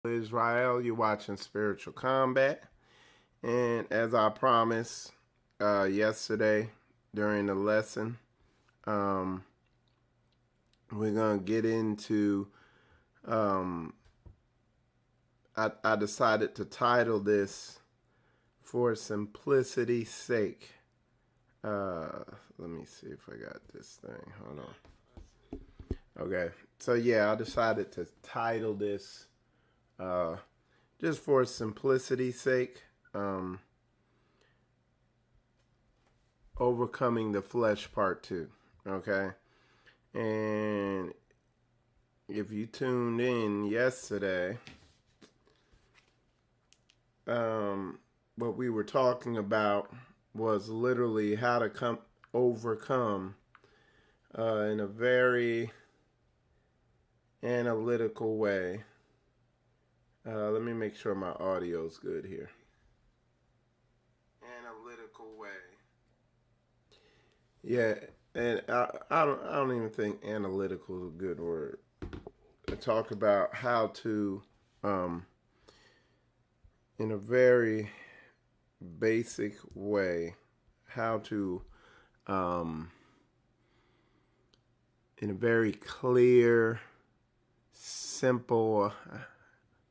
Israel, you're watching Spiritual Combat, and as I promised yesterday during the lesson, um, we're gonna get into. Um, I decided to title this "For Simplicity's Sake." Let me see if I got this thing. Hold on. Okay, so yeah, I decided to title this. Uh, just for simplicity's sake, overcoming the flesh part 2. Okay, and if you tuned in yesterday, what we were talking about was literally how to overcome in a very analytical way. Let me make sure my audio's good here. Analytical way. Yeah, and I don't even think analytical is a good word. I talk about how to, in a very basic way, how to, in a very clear, simple,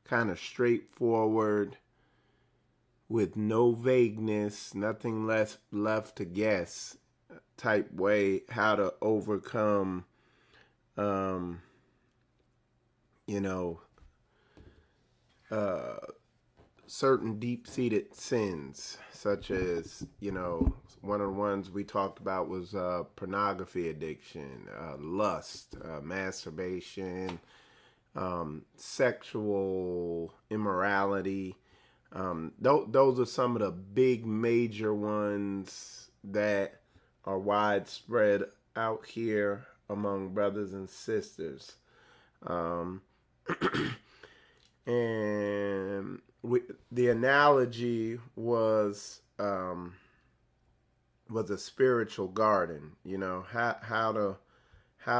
kind of straightforward, with no vagueness, nothing less left to guess type way, how to overcome, you know, certain deep-seated sins, such as, one of the ones we talked about was pornography addiction, lust, masturbation, sexual immorality. Those are some of the big major ones that are widespread out here among brothers and sisters. And the analogy was a spiritual garden. How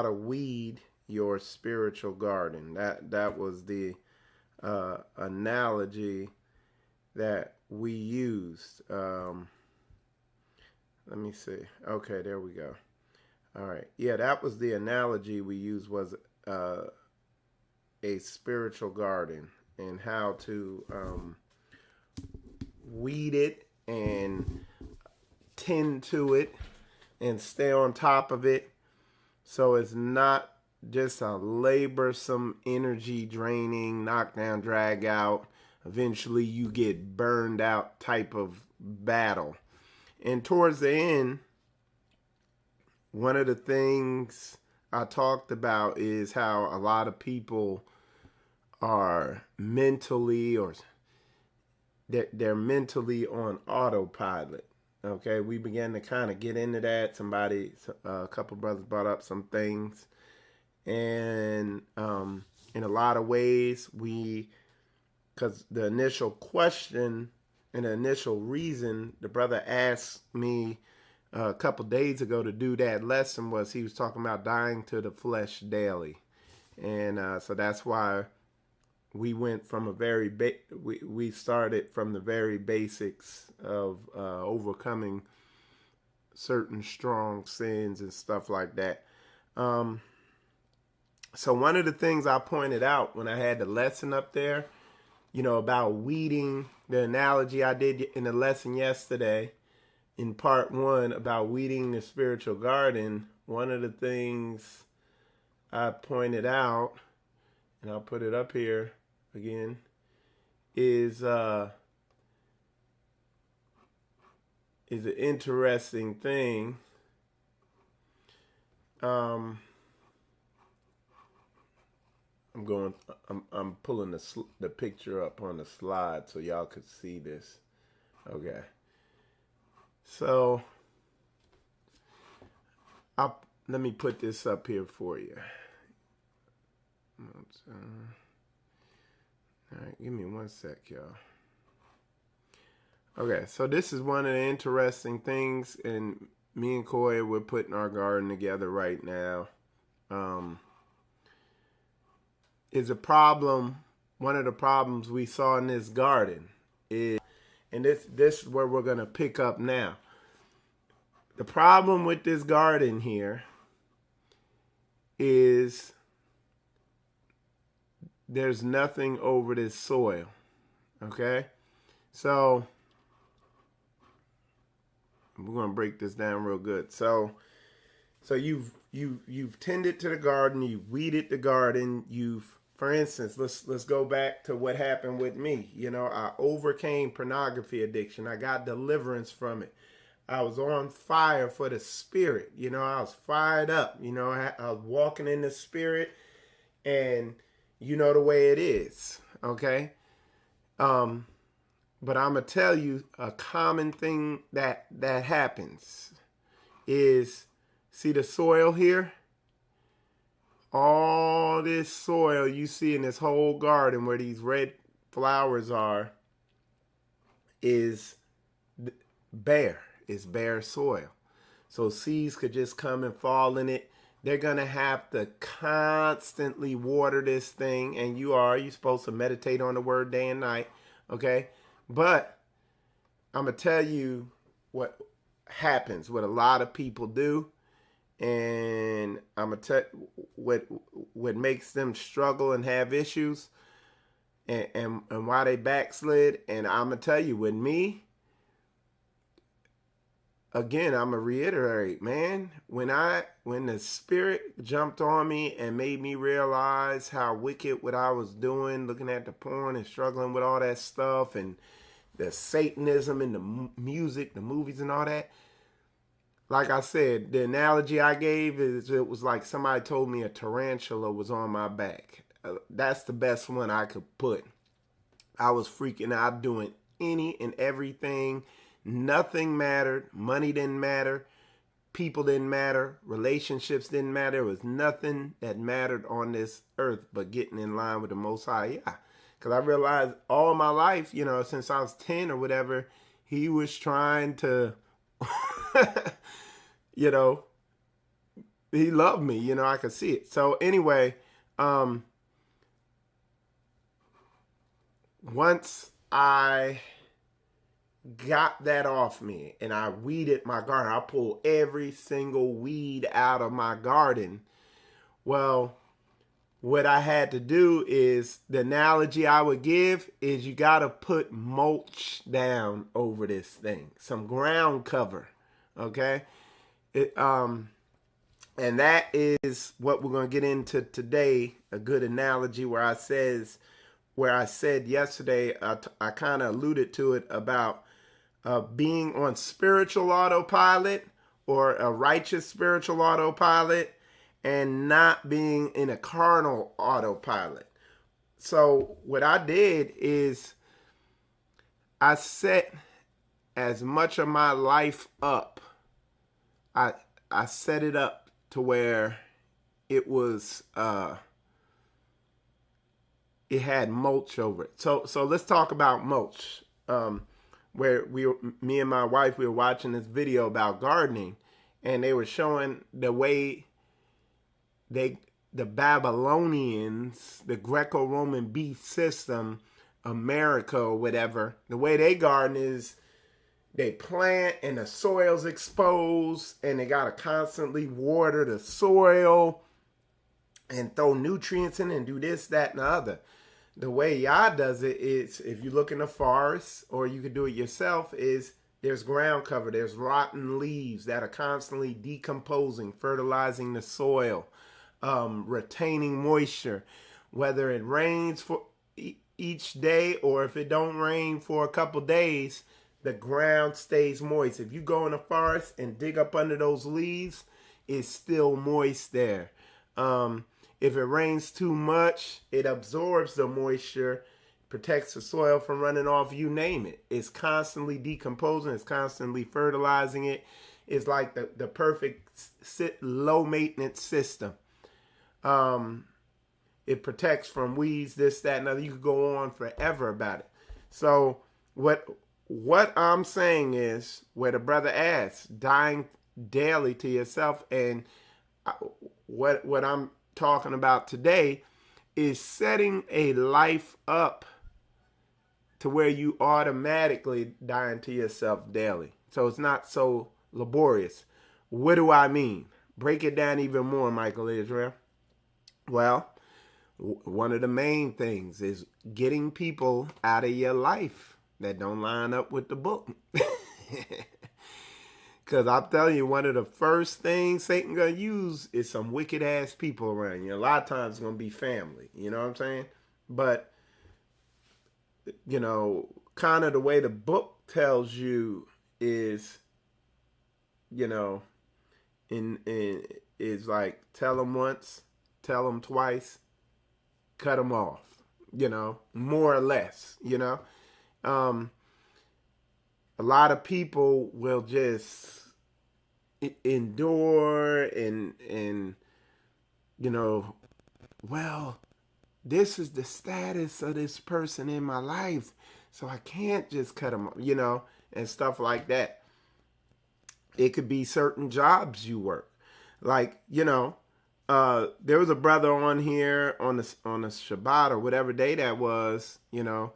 to weed your spiritual garden. That was the analogy that we used. Let me see. Okay, there we go. All right. Yeah, that was the analogy we used, was a spiritual garden, and how to weed it and tend to it and stay on top of it, so it's not just a laborsome, energy draining, knockdown, drag out, eventually you get burned out type of battle. And towards the end, one of the things I talked about is how a lot of people are mentally, or they're mentally on autopilot. Okay, we began to kind of get into that. A couple brothers brought up some things, and in a lot of ways, because the initial question and the initial reason the brother asked me a couple days ago to do that lesson was he was talking about dying to the flesh daily, and so that's why we went from we started from the very basics of overcoming certain strong sins and stuff like that. So one of the things I pointed out when I had the lesson up there, about weeding, the analogy I did in the lesson yesterday in part 1 about weeding the spiritual garden, one of the things I pointed out, and I'll put it up here again, is an interesting thing. I'm pulling the picture up on the slide so y'all could see this. Okay. So let me put this up here for you. All right, give me one sec, y'all. Okay, so this is one of the interesting things, and me and Koya, we're putting our garden together right now. Is a problem one of the problems we saw in this garden is, and this is where we're going to pick up now. The problem with this garden here is there's nothing over this soil. Okay? So we're going to break this down real good. So you've tended to the garden, you've weeded the garden, for instance, let's go back to what happened with me. You know, I overcame pornography addiction. I got deliverance from it. I was on fire for the spirit. You know, I was fired up. You know, I was walking in the spirit, and you know the way it is. Okay. But I'm gonna tell you a common thing that happens is, see the soil here? All this soil you see in this whole garden where these red flowers are is bare. It's bare soil. So seeds could just come and fall in it. They're going to have to constantly water this thing. And you're supposed to meditate on the word day and night. Okay? But I'm going to tell you what happens, what a lot of people do. And I'm going to tell what makes them struggle and have issues, and why they backslid. And I'm going to tell you, with me, again, I'm going to reiterate, man, when the spirit jumped on me and made me realize how wicked what I was doing, looking at the porn and struggling with all that stuff and the Satanism and the music, the movies and all that. Like I said, the analogy I gave is, it was like somebody told me a tarantula was on my back. That's the best one I could put. I was freaking out, doing any and everything. Nothing mattered. Money didn't matter. People didn't matter. Relationships didn't matter. There was nothing that mattered on this earth but getting in line with the Most High. Yeah. Because I realized all my life, you know, since I was 10 or whatever, he was trying to... you know, he loved me, you know, I could see it. So anyway, once I got that off me and I weeded my garden, I pulled every single weed out of my garden. Well, what I had to do is, the analogy I would give is, you got to put mulch down over this thing, some ground cover. Okay. And that is what we're going to get into today. A good analogy where I said yesterday, I kind of alluded to it about being on spiritual autopilot, or a righteous spiritual autopilot, and not being in a carnal autopilot. So what I did is, I set as much of my life up. I set it up to where it was it had mulch over it. So let's talk about mulch. Where me and my wife, we were watching this video about gardening, and they were showing the way the Babylonians, the Greco-Roman beast system, America or whatever, the way they garden is, they plant and the soil's exposed, and they got to constantly water the soil and throw nutrients in and do this, that, and the other. The way Yah does it is, if you look in the forest, or you can do it yourself, is there's ground cover. There's rotten leaves that are constantly decomposing, fertilizing the soil, retaining moisture. Whether it rains for each day, or if it don't rain for a couple days, the ground stays moist. If you go in the forest and dig up under those leaves, it's still moist there. If it rains too much, it absorbs the moisture, protects the soil from running off, you name it. It's constantly decomposing. It's constantly fertilizing it. It's like the perfect low maintenance system. It protects from weeds, this, that, and other. You could go on forever about it. So what I'm saying is, where the brother asks, dying daily to yourself, and what I'm talking about today is setting a life up to where you automatically dying to yourself daily. So it's not so laborious. What do I mean? Break it down even more, Michael Israel. Well, one of the main things is getting people out of your life that don't line up with the book. Because I'm telling you, one of the first things Satan going to use is some wicked ass people around you. A lot of times it's going to be family. You know what I'm saying? But, you know, kind of the way the book tells you is, you know, is like tell them once, tell them twice, cut them off, you know, more or less, you know. A lot of people will just endure and you know, well, this is the status of this person in my life, so I can't just cut them off, you know, and stuff like that. It could be certain jobs you work. Like, you know, there was a brother on here on the Shabbat or whatever day that was, you know,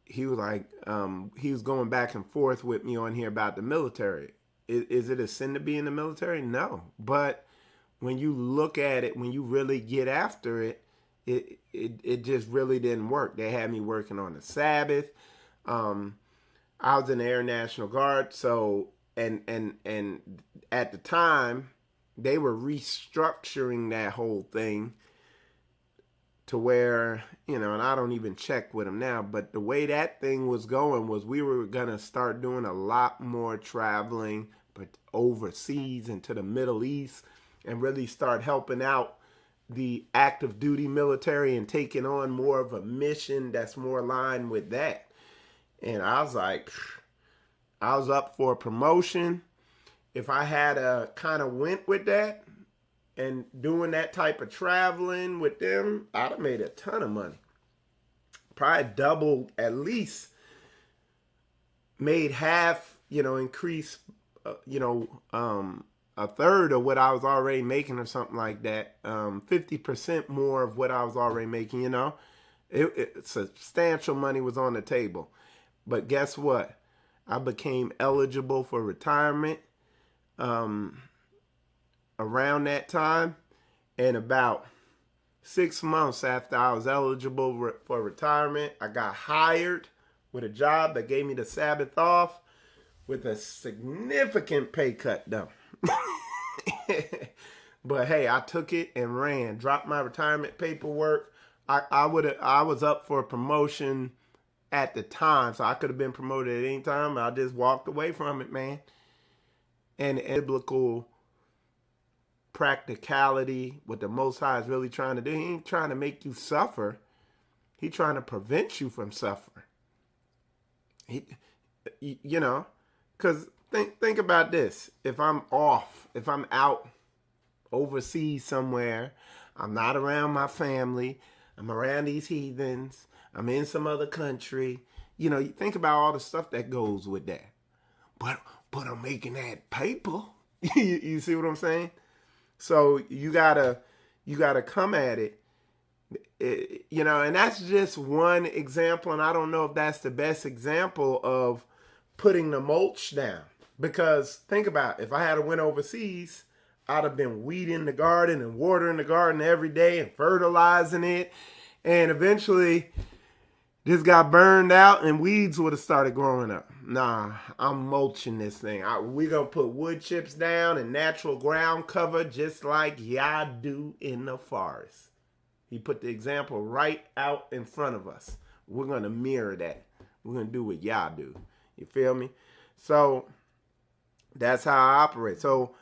he was like, he was going back and forth with me on here about the military. Is it a sin to be in the military? No. But when you look at it, when you really get after it, it just really didn't work. They had me working on the Sabbath. I was in the Air National Guard, so and at the time they were restructuring that whole thing to where, you know, and I don't even check with them now, but the way that thing was going was we were going to start doing a lot more traveling, but overseas into the Middle East, and really start helping out the active duty military and taking on more of a mission that's more aligned with that. And I was like, I was up for a promotion. If I had kind of went with that and doing that type of traveling with them, I'd have made a ton of money. Probably doubled, at least made half, you know, increase, you know, a third of what I was already making or something like that. 50% more of what I was already making, you know. Substantial money was on the table. But guess what? I became eligible for retirement around that time. And about 6 months after I was eligible for retirement, I got hired with a job that gave me the Sabbath off with a significant pay cut though. But hey, I took it and ran, dropped my retirement paperwork. I was up for a promotion at the time, so I could have been promoted at any time. I just walked away from it, man. And biblical practicality, what the Most High is really trying to do, he ain't trying to make you suffer. He's trying to prevent you from suffering. You know, because think about this. If I'm off, if I'm out overseas somewhere, I'm not around my family, I'm around these heathens, I'm in some other country, you know, you think about all the stuff that goes with that. But I'm making that paper. You see what I'm saying? So you gotta come at it, you know, and that's just one example. And I don't know if that's the best example of putting the mulch down, because think about it, if I had went overseas, I'd have been weeding the garden and watering the garden every day and fertilizing it. And eventually this got burned out and weeds would have started growing up. Nah, I'm mulching this thing. We're going to put wood chips down and natural ground cover just like Yah do in the forest. He put the example right out in front of us. We're going to mirror that. We're going to do what Yah do. You feel me? So that's how I operate. So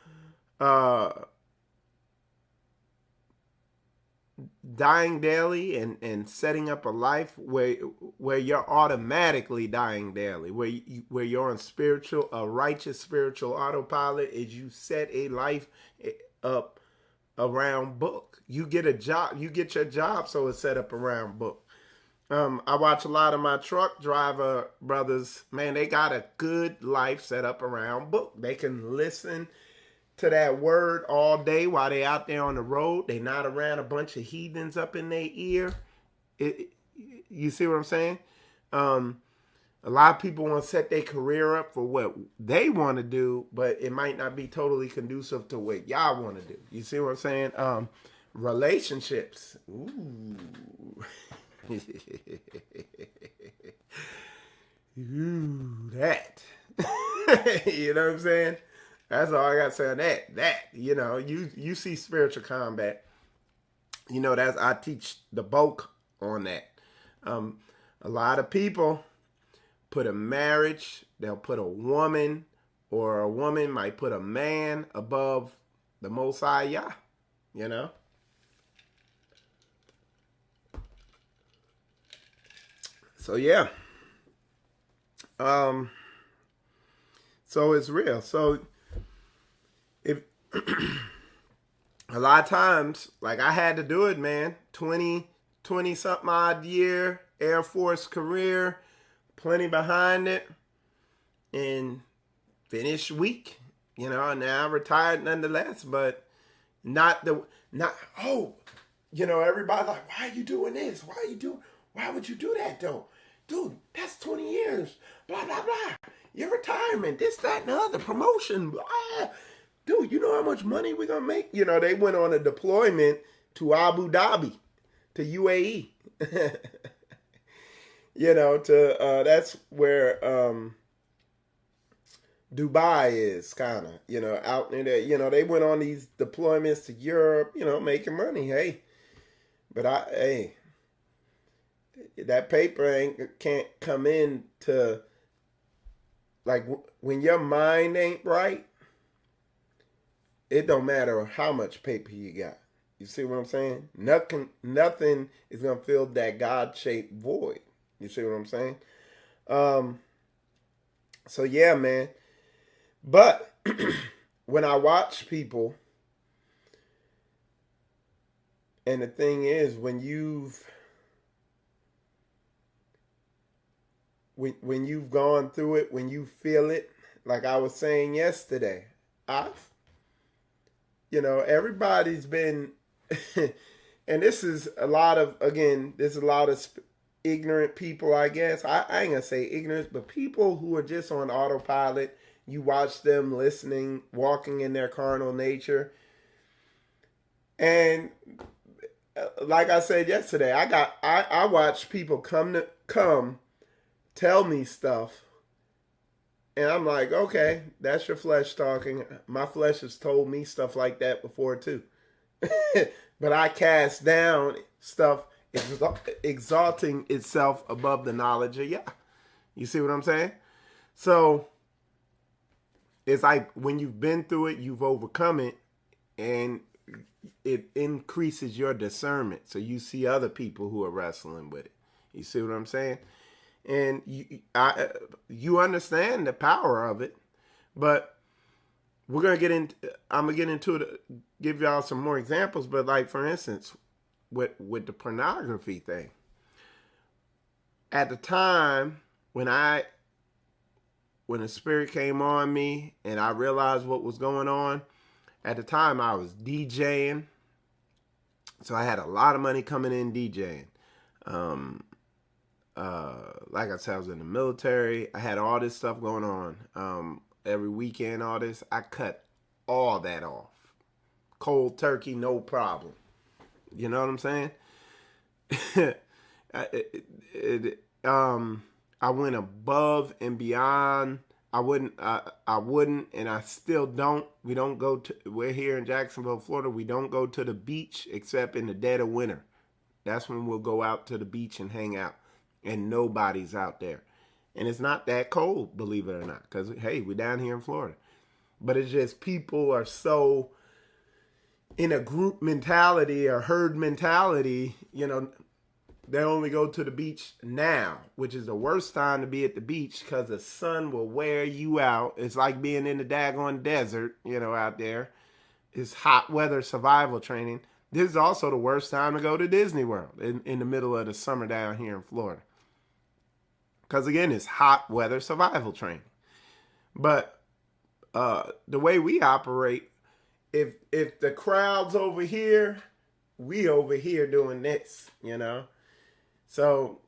dying daily and setting up a life where you're automatically dying daily, where you're on a righteous spiritual autopilot, is you set a life up around book. You get a job, you get your job, so it's set up around book. I watch a lot of my truck driver brothers, man, they got a good life set up around book. They can listen to that word all day while they out there on the road. They not around a bunch of heathens up in their ear. You see what I'm saying? A lot of people want to set their career up for what they want to do, but it might not be totally conducive to what y'all want to do. You see what I'm saying? Relationships. Ooh. Ooh, that. You know what I'm saying? That's all I got to say on that. You know, you see spiritual combat. You know, I teach the bulk on that. A lot of people put a marriage, they'll put a woman, or a woman might put a man above the Most High Yah, you know? So, yeah. So it's real. So, if a lot of times, like I had to do it, man, 20 something odd year, Air Force career, plenty behind it, and finished weak, you know. Now I'm retired nonetheless, but oh, you know, everybody's like, why are you doing this? Why would you do that though? Dude, that's 20 years, blah, blah, blah. Your retirement, this, that, and the other, promotion, blah. Dude, you know how much money we're going to make? You know, they went on a deployment to Abu Dhabi, to UAE. You know, that's where Dubai is, kind of, you know, out in there. You know, they went on these deployments to Europe, you know, making money. Hey, but that paper can't come in to, like, when your mind ain't right, it don't matter how much paper you got. You see what I'm saying? Nothing is gonna fill that God-shaped void. You see what I'm saying? So yeah, man. But when I watch people, and the thing is, when you've gone through it, when you feel it, like I was saying yesterday, everybody's been, and this is a lot of, again, there's a lot of ignorant people, I guess. I ain't gonna say ignorance, but people who are just on autopilot. You watch them listening, walking in their carnal nature. And like I said yesterday, I watch people come tell me stuff, and I'm like, okay, that's your flesh talking. My flesh has told me stuff like that before too. But I cast down stuff exalting itself above the knowledge of Yah. You see what I'm saying? So it's like when you've been through it, you've overcome it, and it increases your discernment. So you see other people who are wrestling with it. You see what I'm saying? And you understand the power of it. But I'm gonna get into it, give y'all some more examples. But like, for instance, with the pornography thing, at the time when the Spirit came on me and I realized what was going on, at the time I was DJing. So I had a lot of money coming in DJing. Like I said, I was in the military. I had all this stuff going on. Every weekend, all this. I cut all that off. Cold turkey, no problem. You know what I'm saying? I went above and beyond. I wouldn't, and I still don't. We're here in Jacksonville, Florida. We don't go to the beach except in the dead of winter. That's when we'll go out to the beach and hang out. And nobody's out there. And it's not that cold, believe it or not. Because, hey, we're down here in Florida. But it's just people are so in a group mentality or herd mentality, you know, they only go to the beach now, which is the worst time to be at the beach because the sun will wear you out. It's like being in the daggone desert, you know, out there. It's hot weather survival training. This is also the worst time to go to Disney World in the middle of the summer down here in Florida. Because, again, it's hot weather survival training. But the way we operate, if the crowd's over here, we over here doing this, you know. So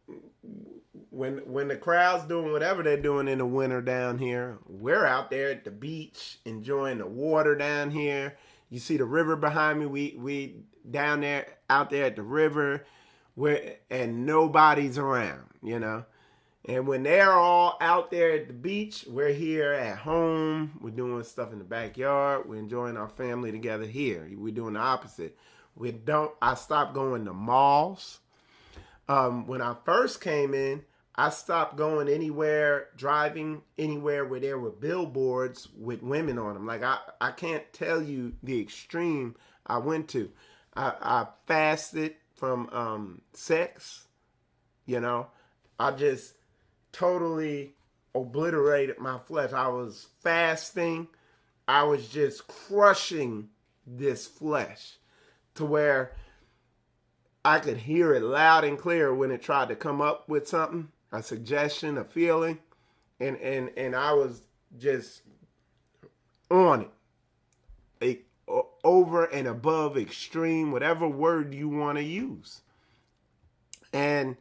when the crowd's doing whatever they're doing in the winter down here, we're out there at the beach enjoying the water down here. You see the river behind me. We down there out there at the river, and nobody's around, you know. And when they're all out there at the beach, we're here at home. We're doing stuff in the backyard. We're enjoying our family together here. We're doing the opposite. I stopped going to malls. When I first came in, I stopped going driving anywhere where there were billboards with women on them. Like, I can't tell you the extreme I went to. I fasted from sex, you know. I just totally obliterated my flesh. I was fasting. I was just crushing this flesh to where I could hear it loud and clear when it tried to come up with something, a suggestion, a feeling, and I was just on it, over and above extreme, whatever word you want to use. And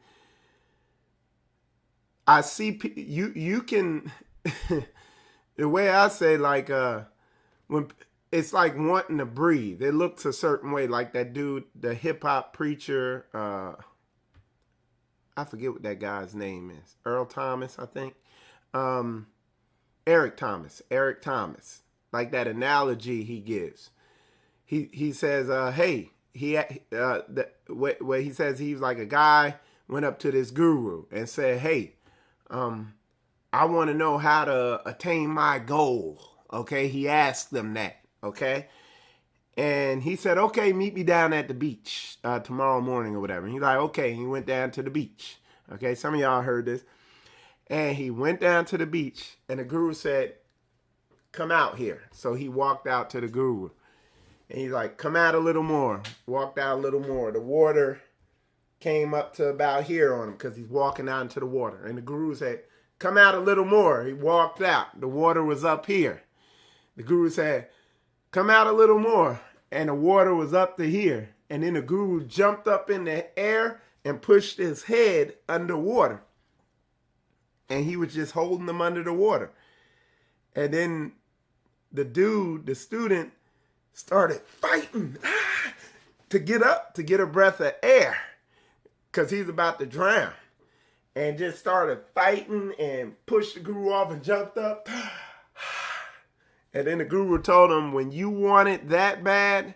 I see you can the way I say, like, when it's like wanting to breathe. It looks a certain way, like that dude, the hip hop preacher. I forget what that guy's name is. Earl Thomas, I think. Eric Thomas. Like that analogy he gives. He says, hey, where he says he's like a guy went up to this guru and said, hey, I want to know how to attain my goal. Okay, he asked them that. Okay, and he said, okay, meet me down at the beach tomorrow morning or whatever. And he's like, okay. He went down to the beach. Okay, some of y'all heard this. And he went down to the beach, and the guru said, come out here. So he walked out to the guru. And he's like, come out a little more. Walked out a little more. The water came up to about here on him because he's walking out into the water. And the guru said, come out a little more. He walked out. The water was up here. The guru said, come out a little more. And the water was up to here. And then the guru jumped up in the air and pushed his head underwater. And he was just holding them under the water. And then the student, started fighting to get up, to get a breath of air, because he's about to drown. And just started fighting and pushed the guru off and jumped up. And then the guru told him, when you want it that bad,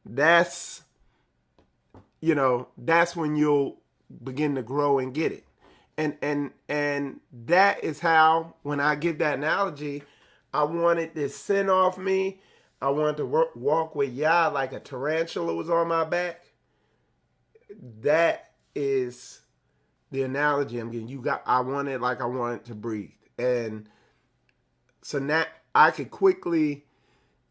that's when you'll begin to grow and get it. And that is how, when I give that analogy, I wanted this sin off me. I wanted to walk with Yah like a tarantula was on my back. That is the analogy I'm giving. I want it like I want to breathe. And so now I could quickly,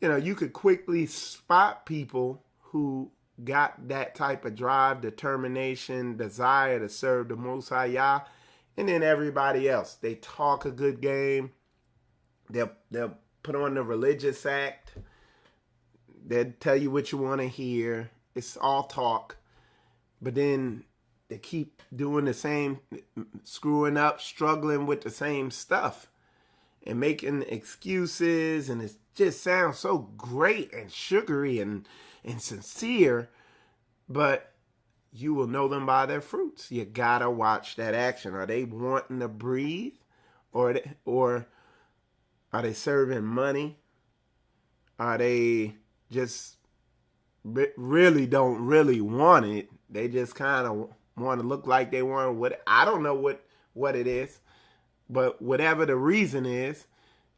you could quickly spot people who got that type of drive, determination, desire to serve the Most High Yah. And then everybody else, they talk a good game. They'll put on the religious act. They'll tell you what you want to hear. It's all talk. But then they keep doing the same, screwing up, struggling with the same stuff and making excuses. And it just sounds so great and sugary and sincere. But you will know them by their fruits. You got to watch that action. Are they wanting to breathe? Or are they serving money? Are they just really don't really want it? They just kind of want to look like they want what. I don't know what it is, but whatever the reason is,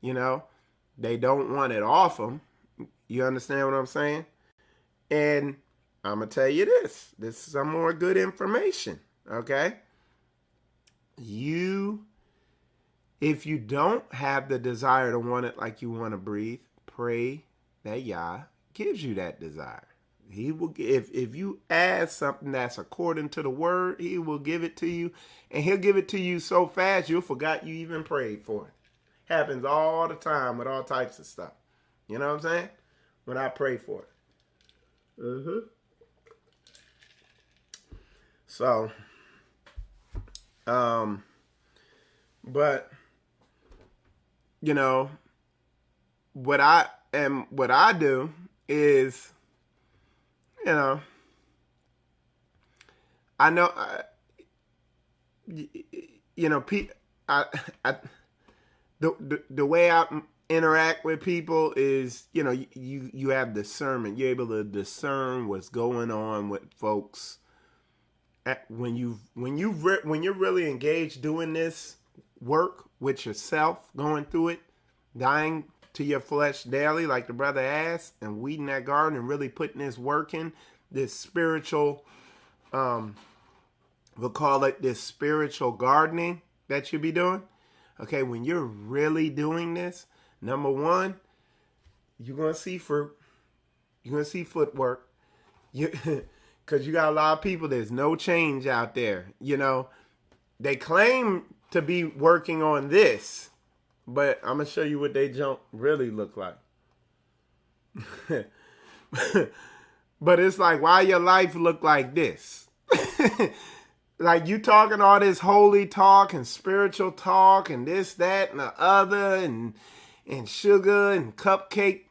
they don't want it off them. You understand what I'm saying? And I'm going to tell you this. This is some more good information, okay? If you don't have the desire to want it like you want to breathe, pray that Yah gives you that desire. He will, if you ask something that's according to the word, he will give it to you. And he'll give it to you so fast, you'll forgot you even prayed for it. Happens all the time with all types of stuff. You know what I'm saying? when I pray for it. So, but you know, what I do is, you know, I know, you know, I the way I interact with people is, you know, you have discernment. You're able to discern what's going on with folks. When you're really engaged doing this work with yourself, going through it, dying to your flesh daily, like the brother asked, and weeding that garden and really putting this work in, this spiritual, we'll call it this spiritual gardening that you be doing. Okay, when you're really doing this, number one, you're gonna see fruit. You're gonna see footwork. Because you got a lot of people, there's no change out there. You know, they claim to be working on this, but I'm going to show you what they junk really look like. But it's like, why your life look like this? Like you talking all this holy talk and spiritual talk and this, that, and the other, and sugar and cupcake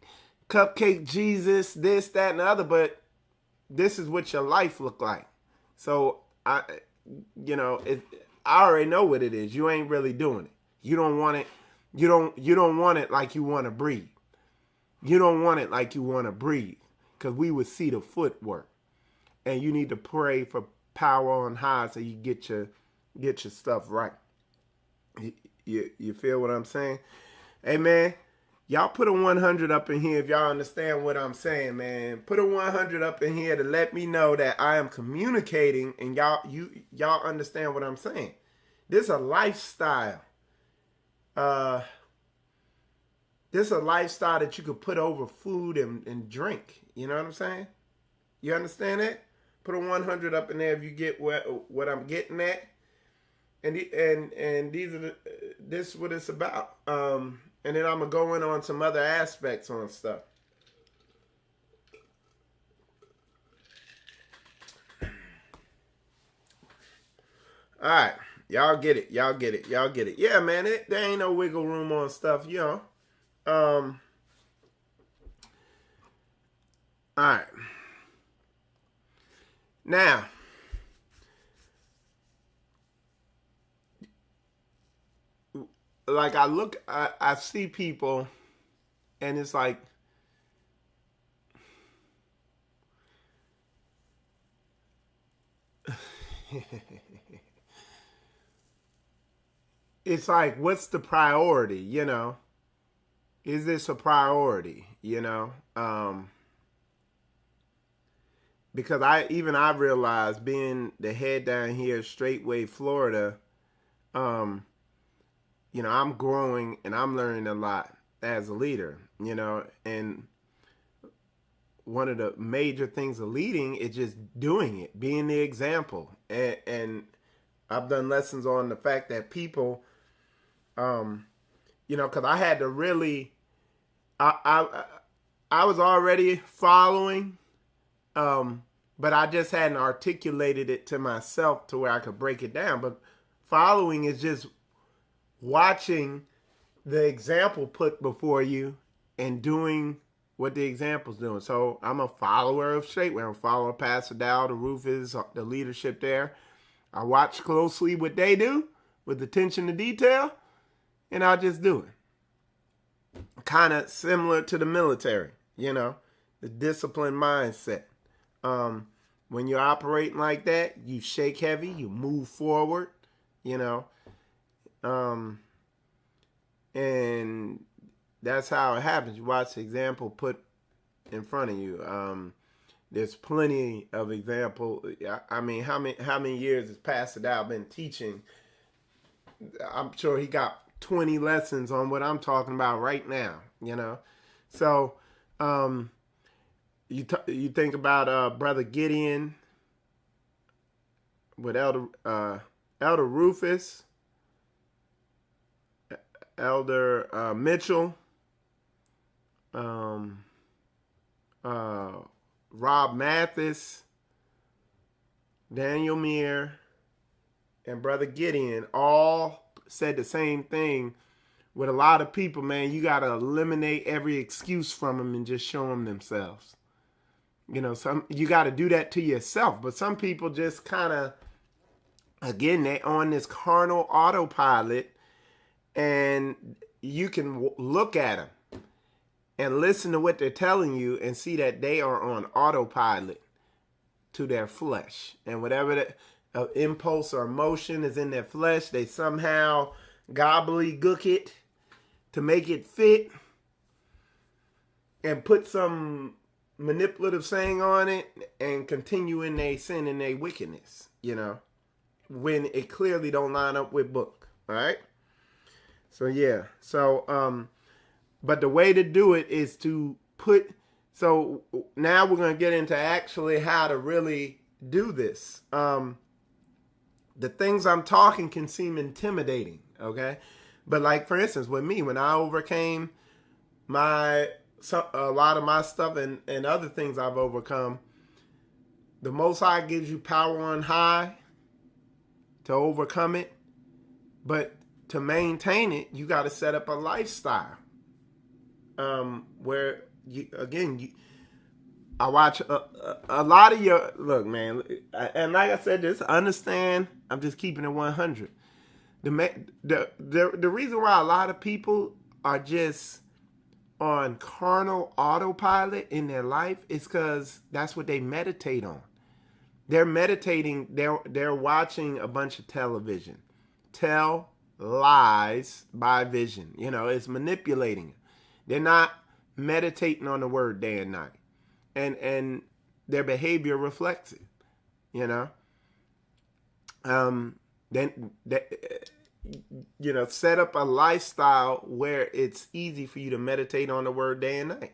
Jesus, this, that, and the other, but this is what your life look like. So I already know what it is. You ain't really doing it. You don't want it. You don't want it like you want to breathe. You don't want it like you want to breathe, because we would see the footwork, and you need to pray for power on high so you get your stuff right. You feel what I'm saying? Hey man, y'all put a 100 up in here if y'all understand what I'm saying, man. Put a 100 up in here to let me know that I am communicating and y'all understand what I'm saying. This is a lifestyle. This is a lifestyle that you could put over food and drink. You know what I'm saying? You understand that? Put a 100 up in there if you get what I'm getting at. And this is what it's about. And then I'm going to go in on some other aspects on stuff. All right. Y'all get it. Yeah, man. There ain't no wiggle room on stuff, you know. All right. Now, like I see people, and it's like, it's like, what's the priority, you know? Is this a priority, you know? Because I realized, being the head down here at Straitway, Florida, you know, I'm growing and I'm learning a lot as a leader, you know, and one of the major things of leading is just doing it, being the example. And I've done lessons on the fact that people, you know, because I had to really, I was already following, but I just hadn't articulated it to myself to where I could break it down. But following is just watching the example put before you and doing what the example's doing. So I'm a follower of Straitway. I'm a follower of Pastor Dow, the Rufus, the leadership there. I watch closely what they do with attention to detail, and I just do it. Kind of similar to the military, you know, the disciplined mindset. When you're operating like that, you shake heavy, you move forward, you know, and that's how it happens. You watch the example put in front of you. There's plenty of example. I mean, how many years has Pastor Dow been teaching? I'm sure he got 20 lessons on what I'm talking about right now, you know. So, you think about Brother Gideon with Elder Rufus, Elder Mitchell, Rob Mathis, Daniel Meir, and Brother Gideon all said the same thing. With a lot of people, man, you got to eliminate every excuse from them and just show them themselves. You know, you got to do that to yourself. But some people just kind of, again, they on this carnal autopilot, and you can look at them and listen to what they're telling you and see that they are on autopilot to their flesh. And whatever the impulse or emotion is in their flesh, they somehow gobbledygook it to make it fit and put some manipulative saying on it and continue in their sin and their wickedness, you know, when it clearly don't line up with book. All right. So, yeah. So, but the way to do it is to so now we're going to get into actually how to really do this. The things I'm talking can seem intimidating. Okay. But like, for instance, with me, when I overcame a lot of my stuff and other things I've overcome, the Most High gives you power on high to overcome it. But to maintain it, you got to set up a lifestyle where I watch a lot of your, look, man, and like I said, just understand, I'm just keeping it 100. The reason why a lot of people are just on carnal autopilot in their life is because that's what they meditate on. They're meditating, they're watching a bunch of television. Tell lies by vision. You know, it's manipulating it. They're not meditating on the word day and night. And their behavior reflects it, you know. Then you know, set up a lifestyle where it's easy for you to meditate on the word day and night.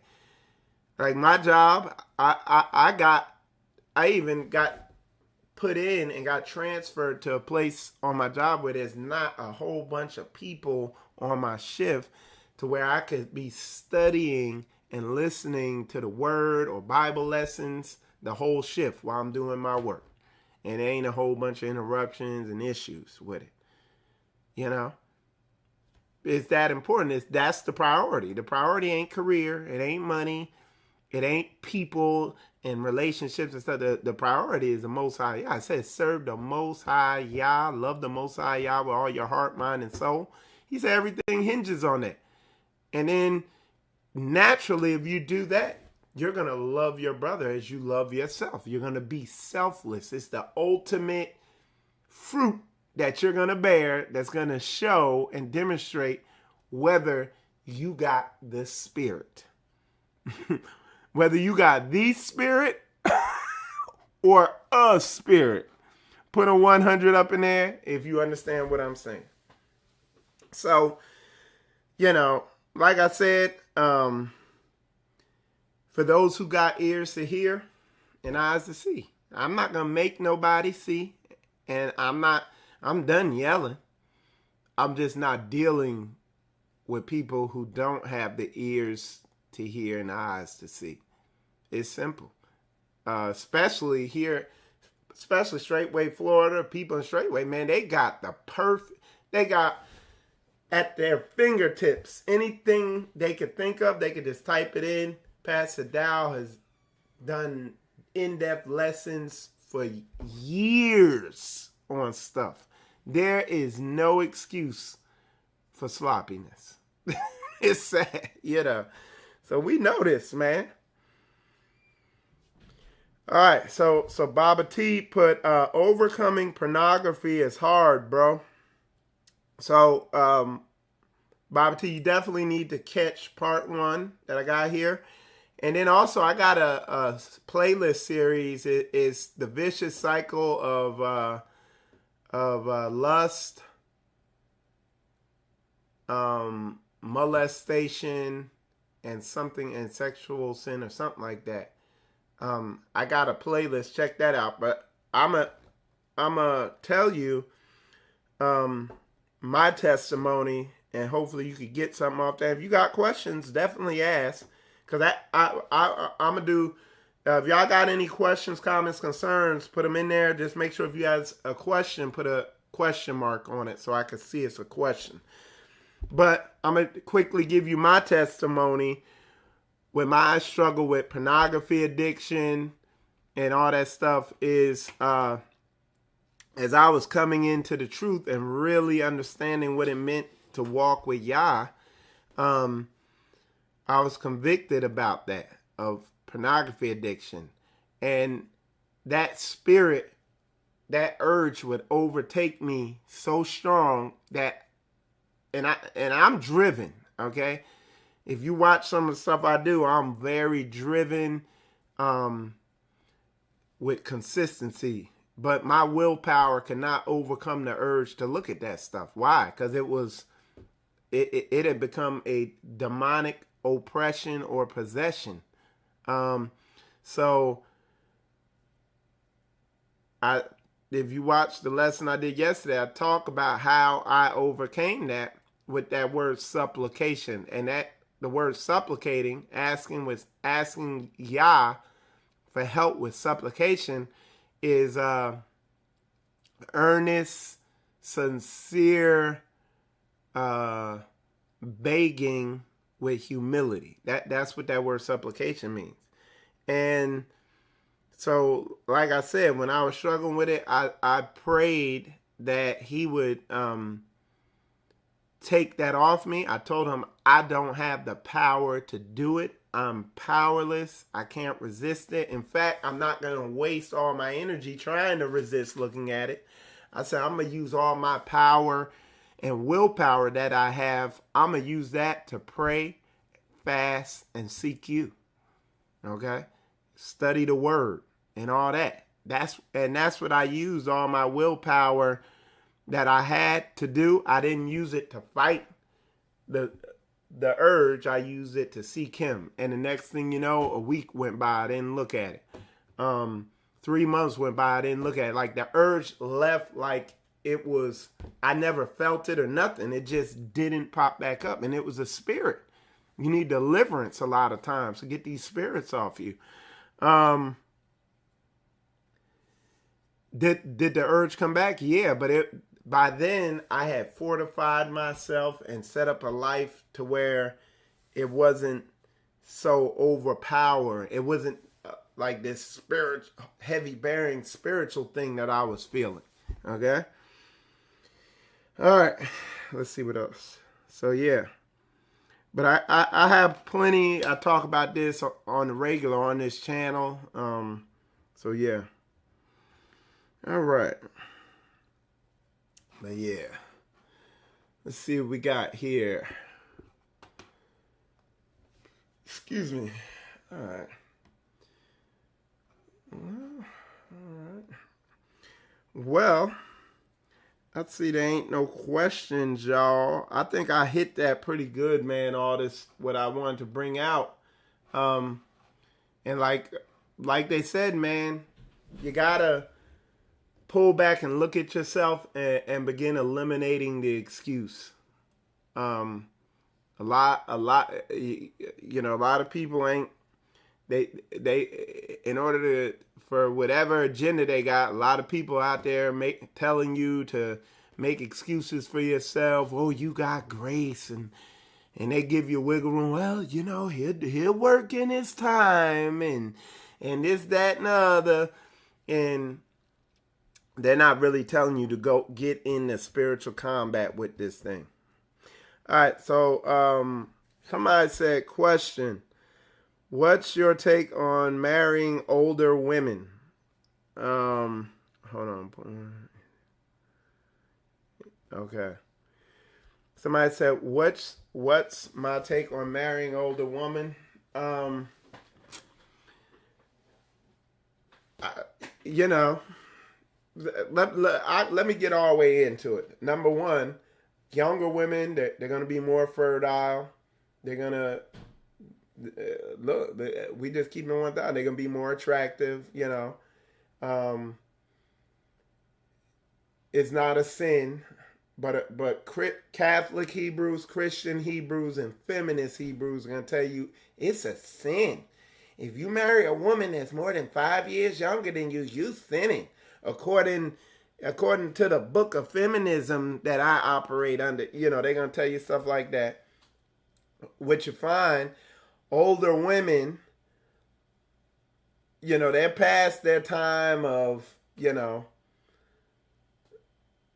Like my job, I even got put in and got transferred to a place on my job where there's not a whole bunch of people on my shift, to where I could be studying and listening to the word or Bible lessons the whole shift while I'm doing my work. And there ain't a whole bunch of interruptions and issues with it. You know, it's that important. That's the priority. The priority ain't career. It ain't money. It ain't people and relationships and stuff. The priority is the Most High Yah. It says, serve the Most High Yah. Love the Most High Yah with all your heart, mind, and soul. He said everything hinges on that. And then naturally, if you do that, you're going to love your brother as you love yourself. You're going to be selfless. It's the ultimate fruit that you're going to bear that's going to show and demonstrate whether you got the spirit. Whether you got the spirit or a spirit. Put a 100 up in there if you understand what I'm saying. So, you know, like I said, for those who got ears to hear and eyes to see, I'm not going to make nobody see, and I'm done yelling. I'm just not dealing with people who don't have the ears to hear and eyes to see. It's simple. Especially here, especially Straitway, Florida, people in Straitway, man, they got they got at their fingertips anything they could think of, they could just type it in. Pastor Dow has done in-depth lessons for years on stuff. There is no excuse for sloppiness. It's sad, you know. So we know this, man. All right, so Baba T put, overcoming pornography is hard, bro. So, Baba T, you definitely need to catch part 1 that I got here. And then also I got a playlist series. It is the vicious cycle of lust, molestation, and sexual sin or something like that. I got a playlist. Check that out. But I'm a tell you my testimony, and hopefully you could get something off there. If you got questions, definitely ask, Because I'm going to do, if y'all got any questions, comments, concerns, put them in there. Just make sure if you have a question, put a question mark on it so I can see it's a question. But I'm going to quickly give you my testimony with my struggle with pornography addiction and all that stuff is as I was coming into the truth and really understanding what it meant to walk with Yah, I was convicted about that, of pornography addiction. And that spirit, that urge would overtake me so strong that, and I'm driven, okay? If you watch some of the stuff I do, I'm very driven with consistency. But my willpower cannot overcome the urge to look at that stuff. Why? Because it had become a demonic oppression or possession. So if you watch the lesson I did yesterday, I talk about how I overcame that with that word supplication. And that the word supplicating, asking Yah for help with supplication, is earnest, sincere begging with humility. That's what that word supplication means. And so, like I said, when I was struggling with it, I prayed that he would take that off me. I told him I don't have the power to do it. I'm powerless. I can't resist it. In fact, I'm not going to waste all my energy trying to resist looking at it. I said, I'm going to use all my power and willpower that I have. I'm going to use that to pray, fast, and seek you. Okay? Study the word and all that. That's what I used all my willpower that I had to do. I didn't use it to fight the urge. I used it to seek him. And the next thing you know, a week went by, I didn't look at it. 3 months went by, I didn't look at it. Like the urge left, like it was, I never felt it or nothing. It just didn't pop back up. And it was a spirit. You need deliverance a lot of times to get these spirits off you. Did the urge come back? Yeah, but by then I had fortified myself and set up a life to where it wasn't so overpowering. It wasn't like this heavy bearing spiritual thing that I was feeling. Okay. All right. Let's see what else. So yeah, but I have plenty. I talk about this on the regular on this channel. So yeah. All right. But yeah, let's see what we got here. Excuse me. All right. Well, I see there ain't no questions, y'all. I think I hit that pretty good, man. All this, what I wanted to bring out. And like they said, man, you gotta pull back and look at yourself and begin eliminating the excuse. A lot, you know, a lot of people ain't, they, in order for whatever agenda they got, a lot of people out there telling you to make excuses for yourself. Oh, you got grace, and they give you wiggle room. Well, you know, he'll work in his time, and this, that, and the other, and they're not really telling you to go get in the spiritual combat with this thing. All right, so somebody said, question, what's your take on marrying older women? Hold on. Okay. Somebody said, what's my take on marrying older women? You know, let me get all the way into it. Number one, younger women, they're going to be more fertile. They're going to, look, we just keep it one thought. They're going to be more attractive, you know. It's not a sin But Catholic Hebrews, Christian Hebrews, and feminist Hebrews are gonna tell you it's a sin. If you marry a woman that's more than 5 years younger than you sinning. According to the book of feminism that I operate under, they're gonna tell you stuff like that. What you find, older women, they're past their time of,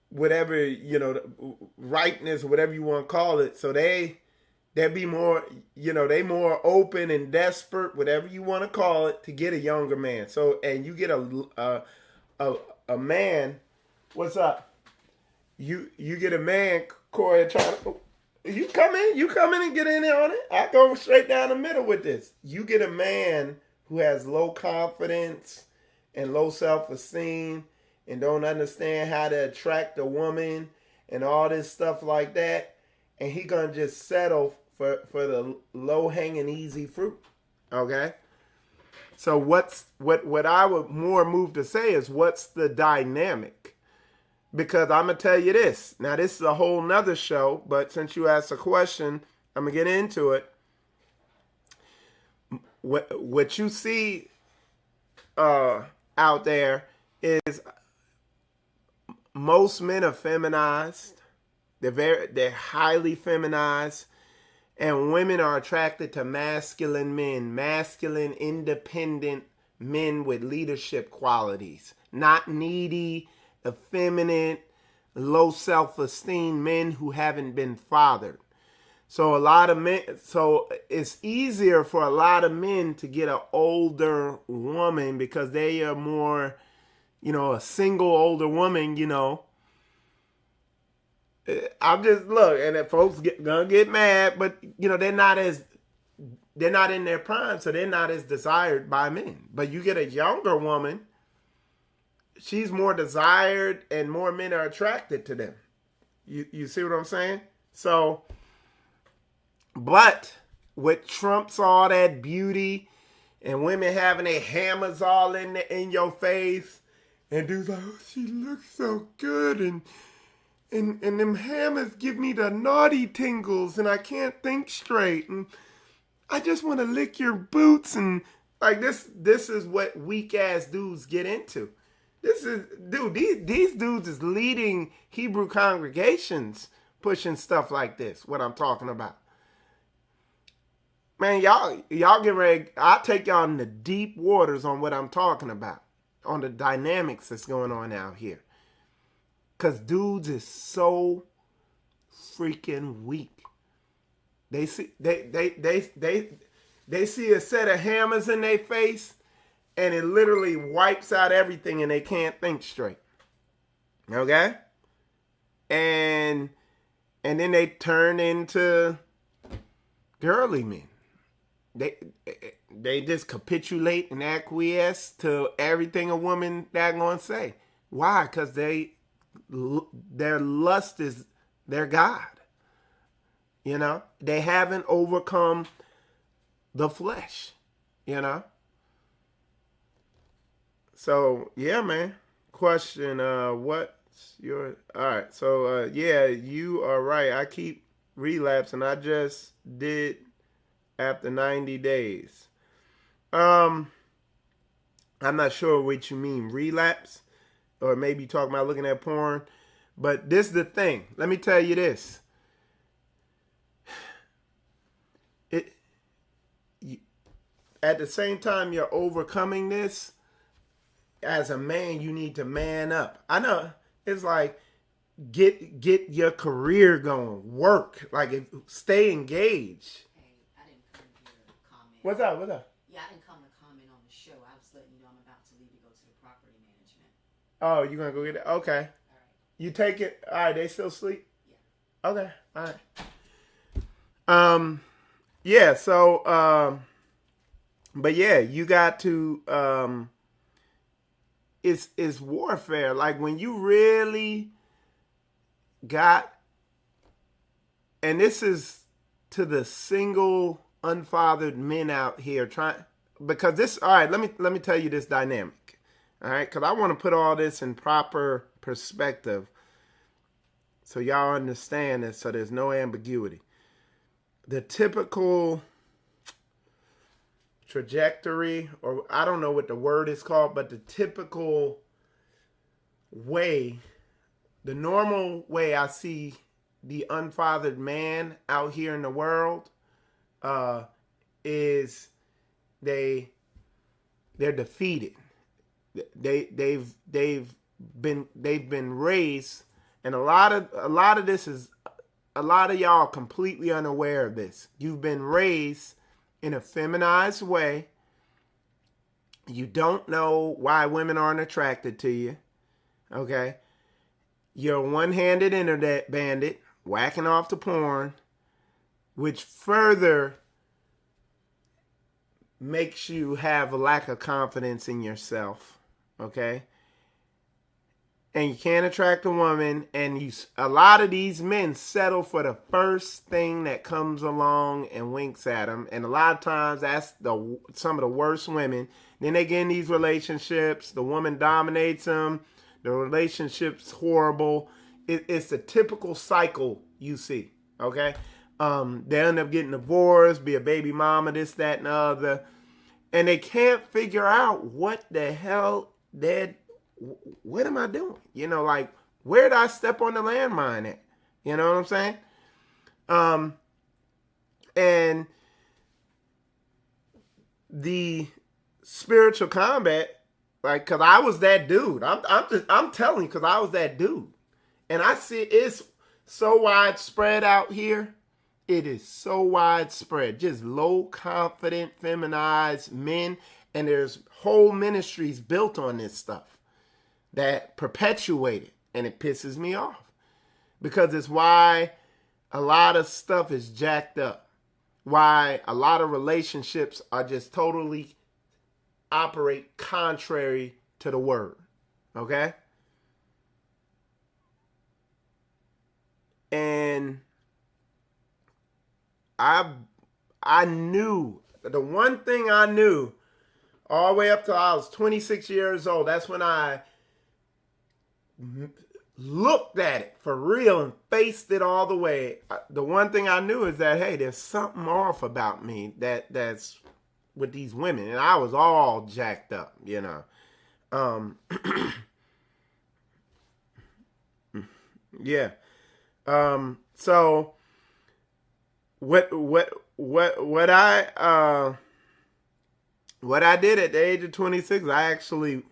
whatever, rightness, whatever you want to call it. So they be more, they more open and desperate, whatever you want to call it, to get a younger man. So, and you get a man, what's up? You get a man, Corey, trying to, you come in and get in there on it. I go straight down the middle with this. You get a man who has low confidence and low self-esteem and don't understand how to attract a woman and all this stuff like that, and he gonna just settle for the low-hanging easy fruit. Okay? So what I would more move to say is, what's the dynamic? Because I'm gonna tell you this. Now this is a whole nother show, but since you asked a question, I'm gonna get into it. What you see out there is most men are feminized. They're highly feminized, and women are attracted to masculine men, masculine, independent men with leadership qualities, not needy, effeminate, low self-esteem men who haven't been fathered. So it's easier for a lot of men to get an older woman because they are more, a single older woman, I'm just, look, and if folks gonna get mad, but they're not in their prime, so they're not as desired by men. But you get a younger woman, she's more desired, and more men are attracted to them. You see what I'm saying? So, but what trumps all that beauty and women having their hammers all in your face, and dudes like, oh, she looks so good, and them hammers give me the naughty tingles, and I can't think straight, and I just want to lick your boots, and like this is what weak ass dudes get into. These dudes is leading Hebrew congregations pushing stuff like this, what I'm talking about. Man, y'all get ready. I'll take y'all in the deep waters on what I'm talking about, on the dynamics that's going on out here. Because dudes is so freaking weak. They see a set of hammers in their face, and it literally wipes out everything, and they can't think straight. Okay? And then they turn into girly men. They just capitulate and acquiesce to everything a woman that's gonna say. Why? Because their lust is their God. They haven't overcome the flesh. So yeah, man. Question: what's your? All right. So yeah, you are right. I keep relapsing. I just did after 90 days. I'm not sure what you mean, relapse, or maybe talking about looking at porn. But this is the thing. Let me tell you this. At the same time you're overcoming this, as a man, you need to man up. I know it's like get your career going, work, like stay engaged. What's up? Yeah, I didn't come to comment on the show. I was letting you know I'm about to leave to go to the property management. Oh, you gonna go get it? Okay. All right. You take it. All right. They still sleep? Yeah. Okay. All right. Yeah. So, but yeah, you got to. It's warfare. Like when you really got, and this is to the single unfathered men out here trying, because this, all right, let me tell you this dynamic. All right, because I want to put all this in proper perspective. So y'all understand this, so there's no ambiguity. The typical trajectory, or I don't know what the word is called, but the typical way, the normal way I see the unfathered man out here in the world is they're defeated. They've been raised, and a lot of this is, a lot of y'all completely unaware of this. You've been raised in a feminized way. You don't know why women aren't attracted to you. Okay? You're a one-handed internet bandit, whacking off to porn, which further makes you have a lack of confidence in yourself. Okay? And you can't attract a woman, and a lot of these men settle for the first thing that comes along and winks at them. And a lot of times that's some of the worst women. Then they get in these relationships, the woman dominates them, the relationship's horrible. It's the typical cycle you see, okay? They end up getting divorced, be a baby mama, this, that, and the other. And they can't figure out what the hell what am I doing? You know, like, where did I step on the landmine at? You know what I'm saying? And the spiritual combat, like, cause I was that dude. I'm telling you, cause I was that dude. And I see it's so widespread out here. It is so widespread. Just low confident, feminized men. And there's whole ministries built on this stuff that perpetuate it, and it pisses me off because it's why a lot of stuff is jacked up, why a lot of relationships are just totally operate contrary to the word. Okay? And I knew, the one thing I knew all the way up till I was 26 years old, that's when I looked at it for real and faced it all the way. The one thing I knew is that, hey, there's something off about me that's with these women. And I was all jacked up, you know. Yeah. So what I did at the age of 26, I actually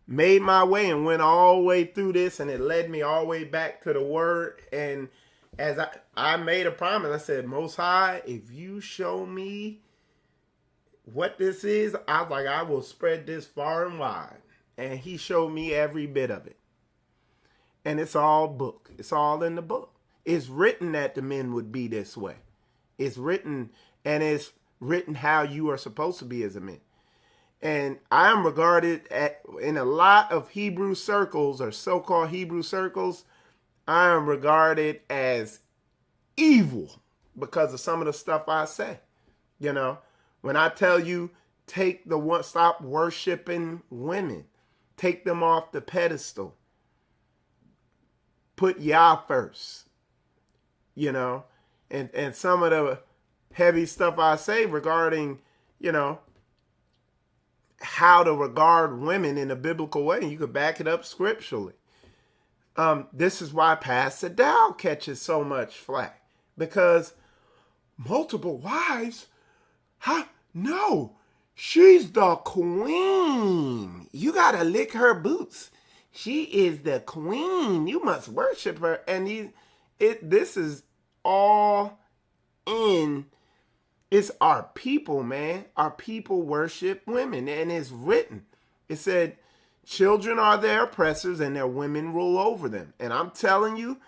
made my way and went all the way through this, and it led me all the way back to the word. And as I made a promise, I said, Most High, if you show me what this is, I was like, I will spread this far and wide. And he showed me every bit of it. And it's all book. It's all in the book. It's written that the men would be this way. It's written, and it's written how you are supposed to be as a man. And I am regarded in a lot of Hebrew circles, or so-called Hebrew circles, I am regarded as evil because of some of the stuff I say. You know, when I tell you, stop worshiping women, take them off the pedestal, put Yah first, you know, and some of the heavy stuff I say regarding, you know, how to regard women in a biblical way. You could back it up scripturally. This is why Pastor Dow catches so much flack, because multiple wives, no, she's the queen. You gotta lick her boots. She is the queen. You must worship her. And this is all in. It's our people, man. Our people worship women. And it's written. It said, children are their oppressors and their women rule over them. And I'm telling you,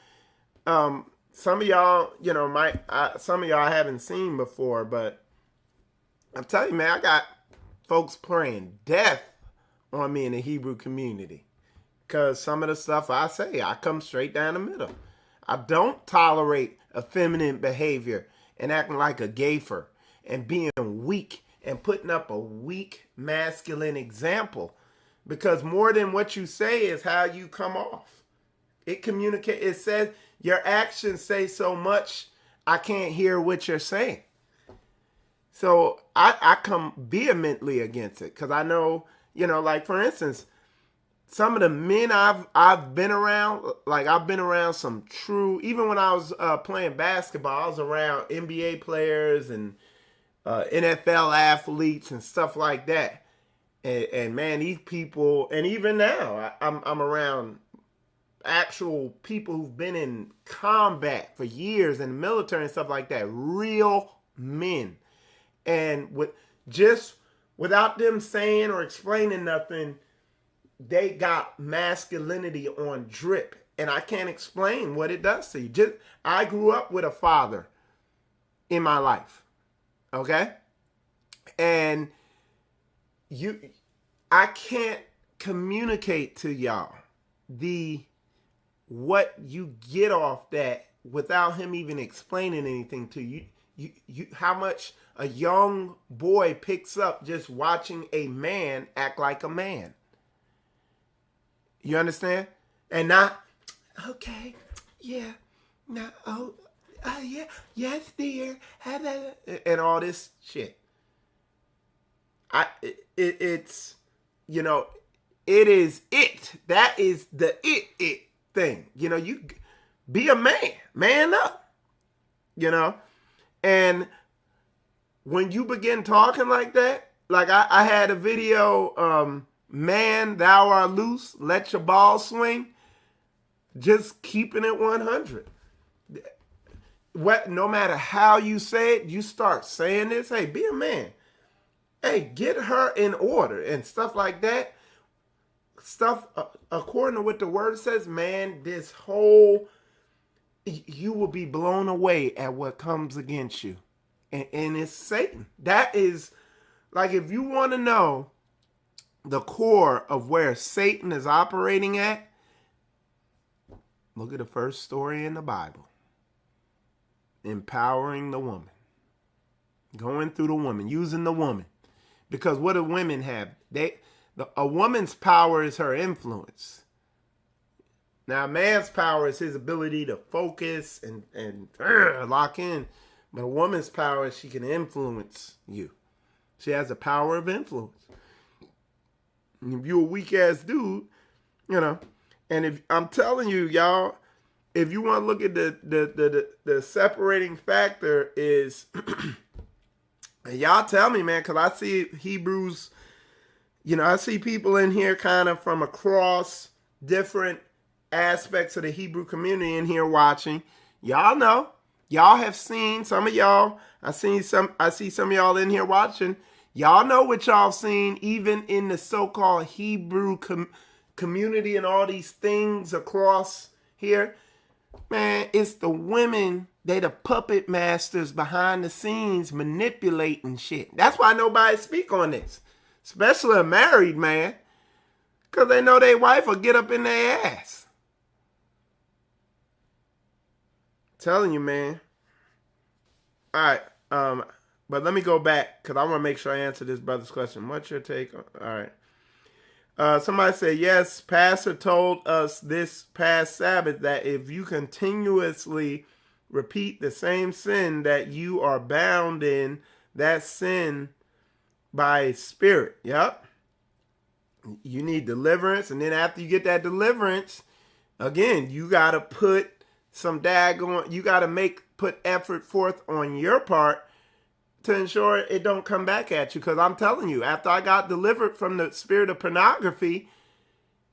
some of y'all, you know, some of y'all haven't seen before, but I'm telling you, man, I got folks praying death on me in the Hebrew community. Because some of the stuff I say, I come straight down the middle. I don't tolerate effeminate behavior and acting like a gayfer and being weak and putting up a weak masculine example. Because more than what you say is how you come off. It communicates. It says your actions say so much, I can't hear what you're saying. So I come vehemently against it because I know, like for instance, some of the men I've been around, like I've been around some true, even when I was playing basketball, I was around NBA players and NFL athletes and stuff like that. And man, these people, and even now, I'm around actual people who've been in combat for years in the military and stuff like that. Real men. And without them saying or explaining nothing, they got masculinity on drip. And I can't explain what it does to you. I grew up with a father in my life. Okay? And I can't communicate to y'all what you get off that without him even explaining anything to you. You how much a young boy picks up just watching a man act like a man. You understand? And not, okay, yeah, no, yeah, yes, dear, and all this shit. It's, it is it. That is the it thing. You be a man up, and when you begin talking like that, like I had a video, man, thou art loose, let your ball swing, just keeping it 100. No matter how you say it, you start saying this, hey, be a man. Hey, get her in order and stuff like that. Stuff, according to what the word says, man, you will be blown away at what comes against you. And it's Satan. That is, like, if you want to know the core of where Satan is operating at, look at the first story in the Bible. Empowering the woman. Going through the woman, using the woman. Because what do women have? A woman's power is her influence. Now, a man's power is his ability to focus and lock in. But a woman's power is she can influence you. She has the power of influence. And if you're a weak-ass dude, and if I'm telling you, y'all, if you want to look at the separating factor is, and y'all tell me, man, because I see Hebrews, I see people in here kind of from across different aspects of the Hebrew community in here watching. Y'all know. Y'all have seen, some of y'all, I see some of y'all in here watching. Y'all know what y'all seen, even in the so-called Hebrew community and all these things across here. Man, it's the women, they the puppet masters behind the scenes manipulating shit. That's why nobody speak on this, especially a married man, because they know their wife will get up in their ass. Telling you, man. All right, but let me go back because I want to make sure I answer this brother's question. What's your take on? All right. Somebody said, yes, Pastor told us this past Sabbath that if you continuously repeat the same sin that you are bound in, that sin by spirit. Yep. You need deliverance, and then after you get that deliverance, again, you got to put some you got to put effort forth on your part to ensure it don't come back at you. Because I'm telling you, after I got delivered from the spirit of pornography,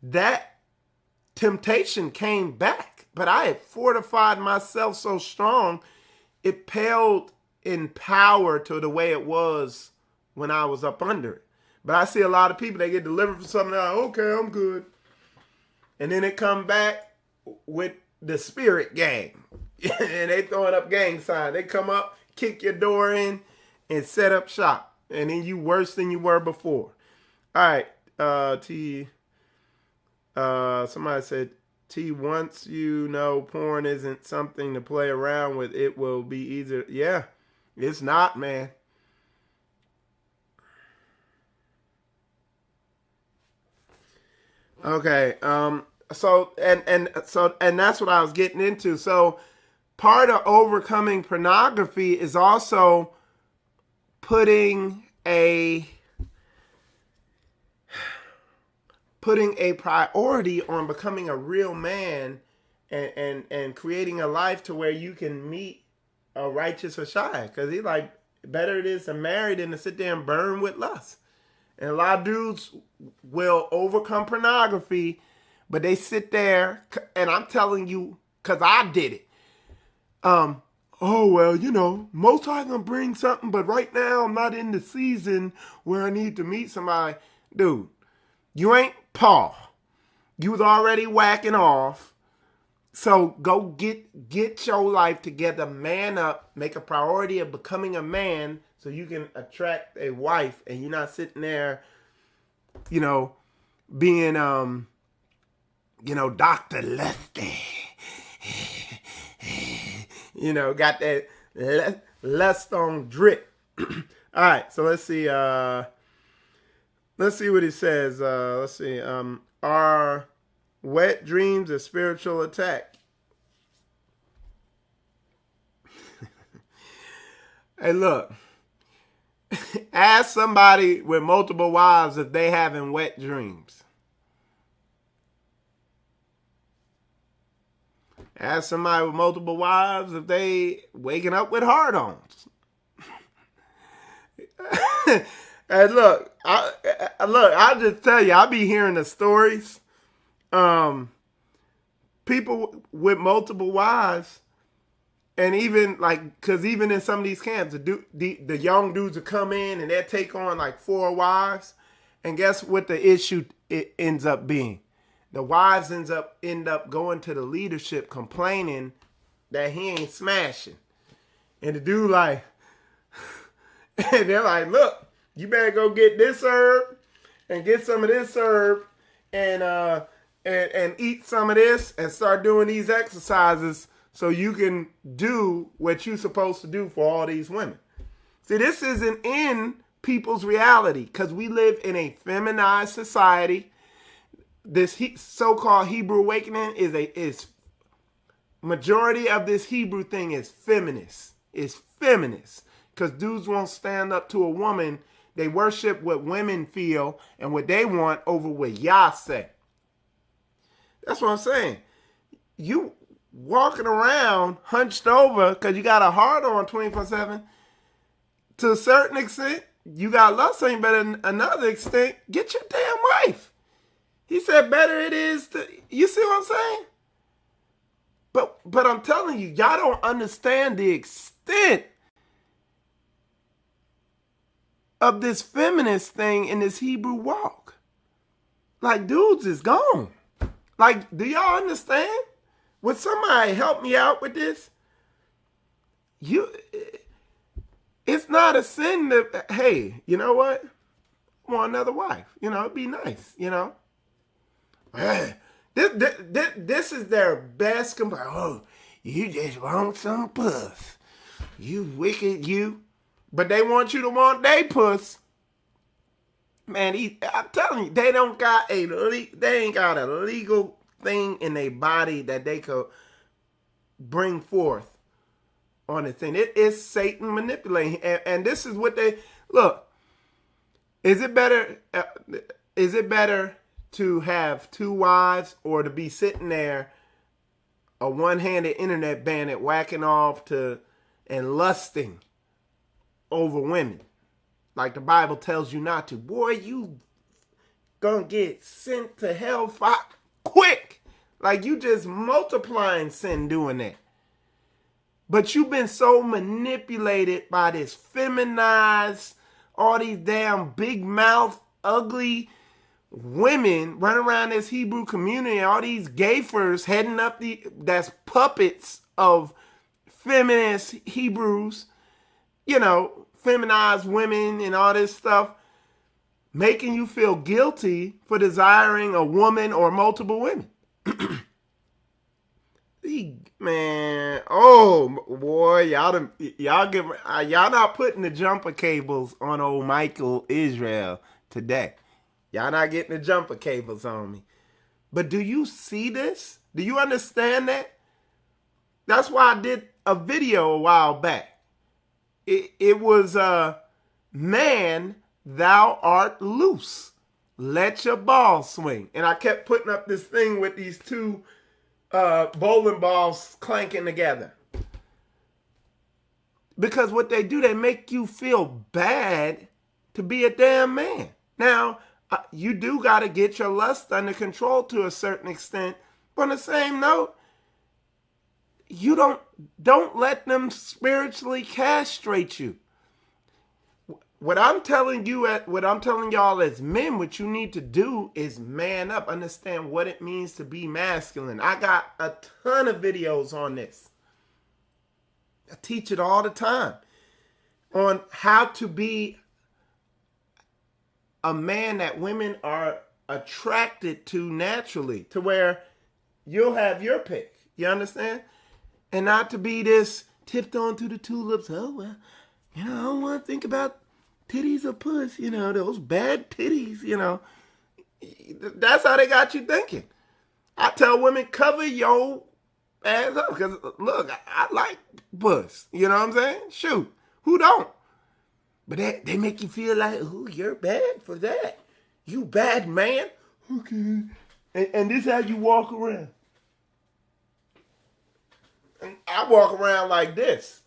that temptation came back. But I had fortified myself so strong, it paled in power to the way it was when I was up under it. But I see a lot of people, they get delivered from something, like, okay, I'm good. And then it come back with the spirit gang. And they throwing up gang signs. They come up, kick your door in, and set up shop. And then you worse than you were before. All right. Somebody said, T, once you know porn isn't something to play around with, it will be easier. Yeah, it's not, man. Okay. And that's what I was getting into. So part of overcoming pornography is also putting a priority on becoming a real man, and creating a life to where you can meet a righteous Messiah. Because he's like, better it is to marry than to sit there and burn with lust. And a lot of dudes will overcome pornography, but they sit there, and I'm telling you, because I did it. Oh, well, most I can bring something, but right now I'm not in the season where I need to meet somebody. Dude, you ain't Paul. You was already whacking off. So go get your life together, man up, make a priority of becoming a man so you can attract a wife, and you're not sitting there, being, Dr. Lusty. Got that lust on drip. All right, so let's see. Let's see what he says. Let's see. Are wet dreams a spiritual attack? Hey, look. Ask somebody with multiple wives if they having wet dreams. Ask somebody with multiple wives if they waking up with hard-ons. And look, I'll just tell you, I be hearing the stories. People with multiple wives, and even because even in some of these camps, the young dudes will come in and they'll take on like 4 wives, and guess what the issue it ends up being? The wives end up going to the leadership complaining that he ain't smashing, and the dude like, and they're like, look, you better go get this herb and get some of this herb and eat some of this and start doing these exercises so you can do what you're supposed to do for all these women. See, this isn't in people's reality because we live in a feminized society. This so-called Hebrew awakening is majority of this Hebrew thing is feminist. It's feminist because dudes won't stand up to a woman. They worship what women feel and what they want over what Yah say. That's what I'm saying. You walking around hunched over because you got a hard on 24/7. To a certain extent, you got lust ain't better than another extent. Get your damn wife. He said better it is to, you see what I'm saying? But I'm telling you, y'all don't understand the extent of this feminist thing in this Hebrew walk. Like, dudes is gone. Like, do y'all understand? Would somebody help me out with this? It's not a sin to, hey, you know what? I want another wife. It'd be nice, This is their best complaint. Oh, you just want some puss. You wicked, you. But they want you to want they puss. Man, I'm telling you, they ain't got a legal thing in their body that they could bring forth on the thing. It is Satan manipulating. And this is what they, look, is it better to have 2 wives or to be sitting there, a one-handed internet bandit whacking off to and lusting over women like the Bible tells you not to? Boy, you gonna get sent to hell quick. Like, you just multiplying sin doing that. But you've been so manipulated by this feminized, all these damn big mouth, ugly women running around this Hebrew community, all these gaffers heading up that's puppets of feminist Hebrews, feminized women and all this stuff, making you feel guilty for desiring a woman or multiple women. Man, oh boy, y'all not putting the jumper cables on old Michael Israel today. Y'all not getting the jumper cables on me. But do you see this? Do you understand that? That's why I did a video a while back. It was man, thou art loose. Let your ball swing. And I kept putting up this thing with these two bowling balls clanking together. Because what they do, they make you feel bad to be a damn man. Now, you do got to get your lust under control to a certain extent. But on the same note, you don't let them spiritually castrate you. What I'm telling y'all as men, what you need to do is man up, understand what it means to be masculine. I got a ton of videos on this. I teach it all the time on how to be a man that women are attracted to naturally, to where you'll have your pick. You understand? And not to be this tipped on to the tulips. Oh, well, I don't want to think about titties or puss, those bad titties, That's how they got you thinking. I tell women, cover your ass up. Because, look, I like puss. You know what I'm saying? Shoot. Who don't? But they make you feel like, oh, you're bad for that. You bad man. Okay. And this is how you walk around. And I walk around like this.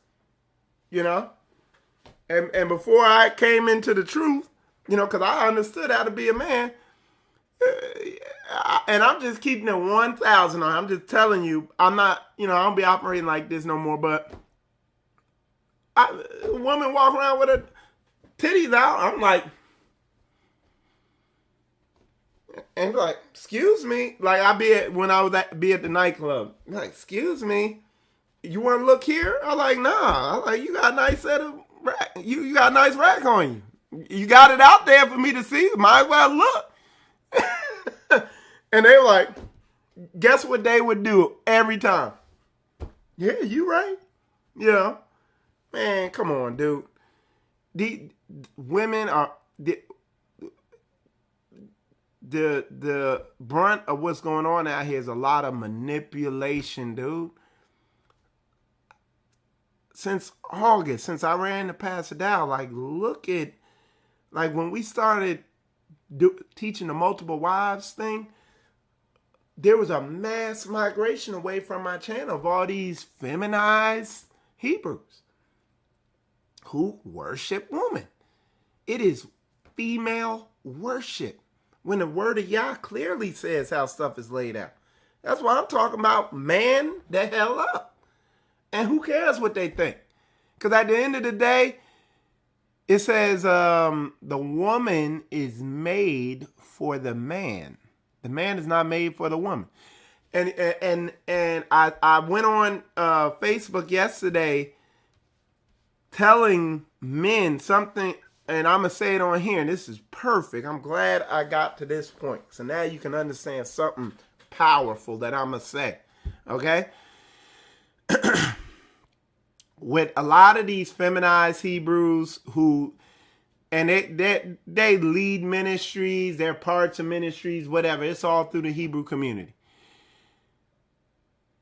And before I came into the truth, because I understood how to be a man, and I'm just keeping it 1,000 on. I'm just telling you, I'm not, I don't be operating like this no more. But a woman walk around with her titties out, I'm like, and like, excuse me, like when I was at the nightclub, I'm like, excuse me, you want to look here? I'm like, nah. I'm like, you got a nice set of rack. You got a nice rack on you. You got it out there for me to see. Might as well look. And they were like, guess what they would do every time? Yeah, you right. Man, come on, dude. The women are the brunt of what's going on out here is a lot of manipulation, dude. Since August, since I ran to Pasadena, look at, when we started teaching the multiple wives thing, there was a mass migration away from my channel of all these feminized Hebrews who worship women. It is female worship. When the word of Yah clearly says how stuff is laid out. That's why I'm talking about man the hell up. And who cares what they think? Because at the end of the day, it says the woman is made for the man. The man is not made for the woman. And I went on Facebook yesterday telling men something, and I'm going to say it on here, and this is perfect. I'm glad I got to this point. So now you can understand something powerful that I'm going to say. Okay? With a lot of these feminized Hebrews who, and they lead ministries, they're parts of ministries, whatever. It's all through the Hebrew community.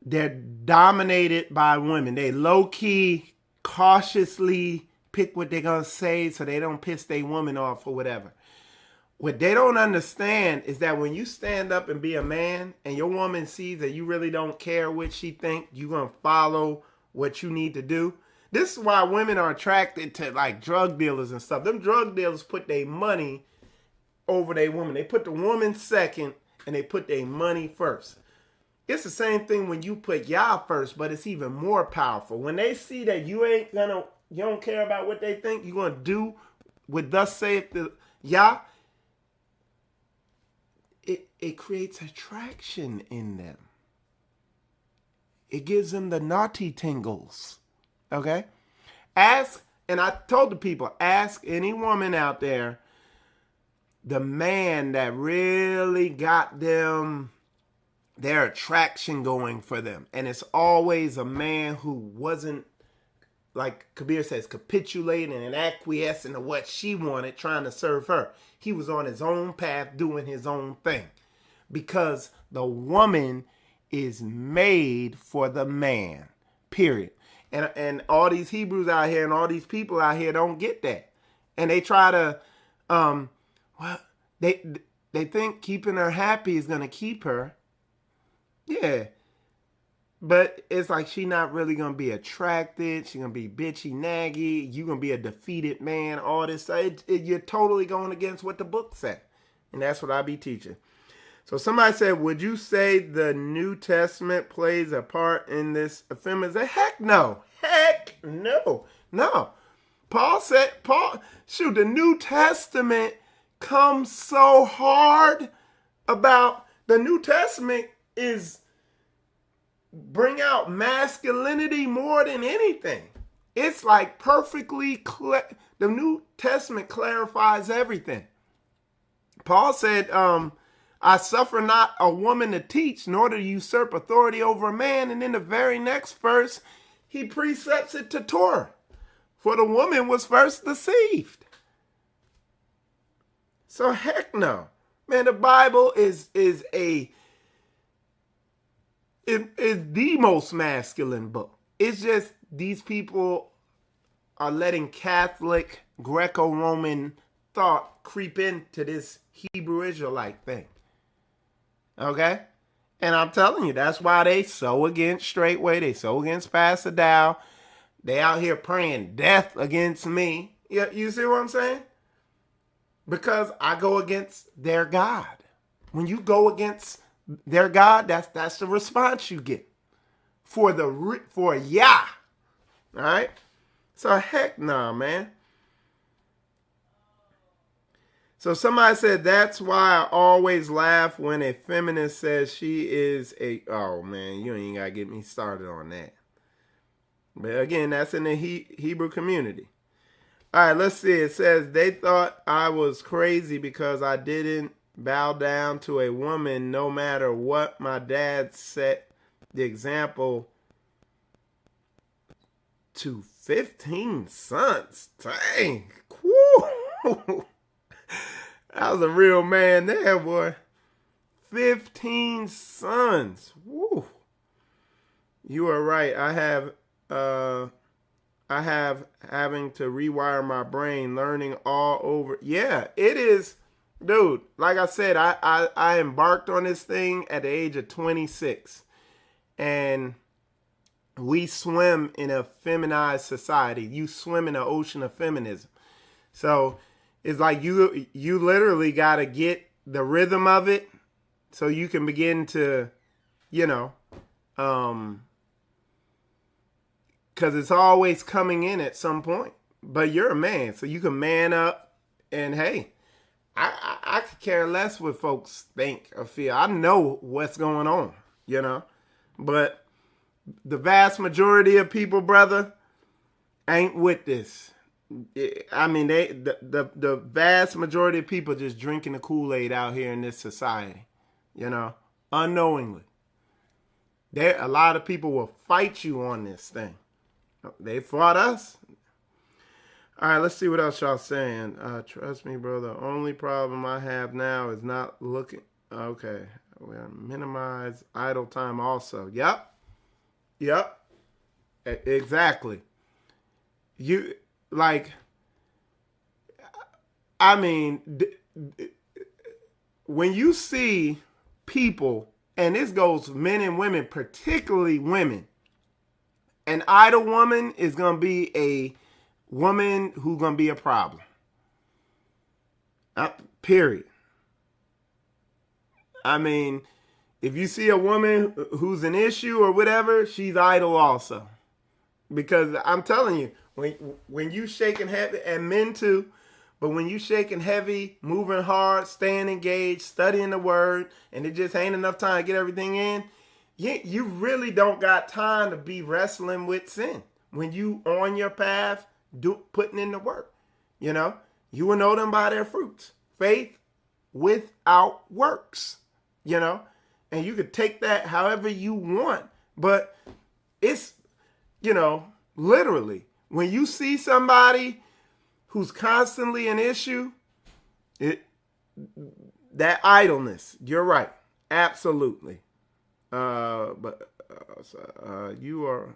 They're dominated by women. They low-key, cautiously pick what they're going to say so they don't piss their woman off or whatever. What they don't understand is that when you stand up and be a man and your woman sees that you really don't care what she thinks, you're going to follow what you need to do. This is why women are attracted to drug dealers and stuff. Them drug dealers put their money over their woman. They put the woman second and they put their money first. It's the same thing when you put Yah first, but it's even more powerful. When they see that you don't care about what they think, you're going to do what thus saith the Yah, it creates attraction in them. It gives them the naughty tingles. Okay? And I told the people, ask any woman out there, the man that really got them, their attraction going for them. And it's always a man who wasn't, like Kabir says, capitulating and acquiescing to what she wanted, trying to serve her. He was on his own path, doing his own thing. because the woman is made for the man, period. And all these Hebrews out here and all these people out here don't get that. And they try to, they think keeping her happy is going to keep her. Yeah. But it's like she not really going to be attracted. She's going to be bitchy, naggy. You're going to be a defeated man, all this stuff. You're totally going against what the book said. And that's what I be teaching. So somebody said, would you say the New Testament plays a part in this effemination? Heck no. Heck no. No. Paul said, the New Testament comes so hard about, the New Testament is bring out masculinity more than anything. It's like perfectly clear. The New Testament clarifies everything. Paul said, I suffer not a woman to teach, nor to usurp authority over a man. And in the very next verse, he precepts it to Torah. For the woman was first deceived. So heck no. Man, the Bible is the most masculine book. It's just these people are letting Catholic Greco-Roman thought creep into this Hebrew Israelite thing. Okay? And I'm telling you, that's why they so against Straitway. They so against Pastor Dow. They out here praying death against me. You see what I'm saying? Because I go against their God. When you go against their God, that's the response you get. For Yah. All right? So heck nah, man. So somebody said, that's why I always laugh when a feminist says she is a... Oh, man, you ain't got to get me started on that. But again, that's in the Hebrew community. All right, let's see. It says, they thought I was crazy because I didn't bow down to a woman no matter what. My dad set the example to 15 sons. Dang. Woo. That was a real man there, boy. 15 sons. Woo. You are right. I have having to rewire my brain, learning all over. Yeah, it is. Dude, like I said, I embarked on this thing at the age of 26. And we swim in a feminized society. You swim in an ocean of feminism. So it's like you literally got to get the rhythm of it so you can begin to, because it's always coming in at some point. But you're a man, so you can man up. And hey, I could care less what folks think or feel. I know what's going on, But the vast majority of people, brother, ain't with this. I mean, the vast majority of people just drinking the Kool-Aid out here in this society, unknowingly. A lot of people will fight you on this thing. They fought us. All right, let's see what else y'all saying. Trust me, bro. The only problem I have now is not looking. Okay, we gotta minimize idle time also. Yep. Exactly. When you see people, and this goes men and women, particularly women, an idle woman is going to be a woman who's going to be a problem. Period. I mean, if you see a woman who's an issue or whatever, she's idle also. Because I'm telling you, when you shaking heavy, and men too, but when you shaking heavy, moving hard, staying engaged, studying the word, and it just ain't enough time to get everything in, you really don't got time to be wrestling with sin. When you on your path, putting in the work, you will know them by their fruits. Faith without works, and you could take that however you want, but it's, literally, when you see somebody who's constantly an issue, that idleness, you're right. Absolutely. You are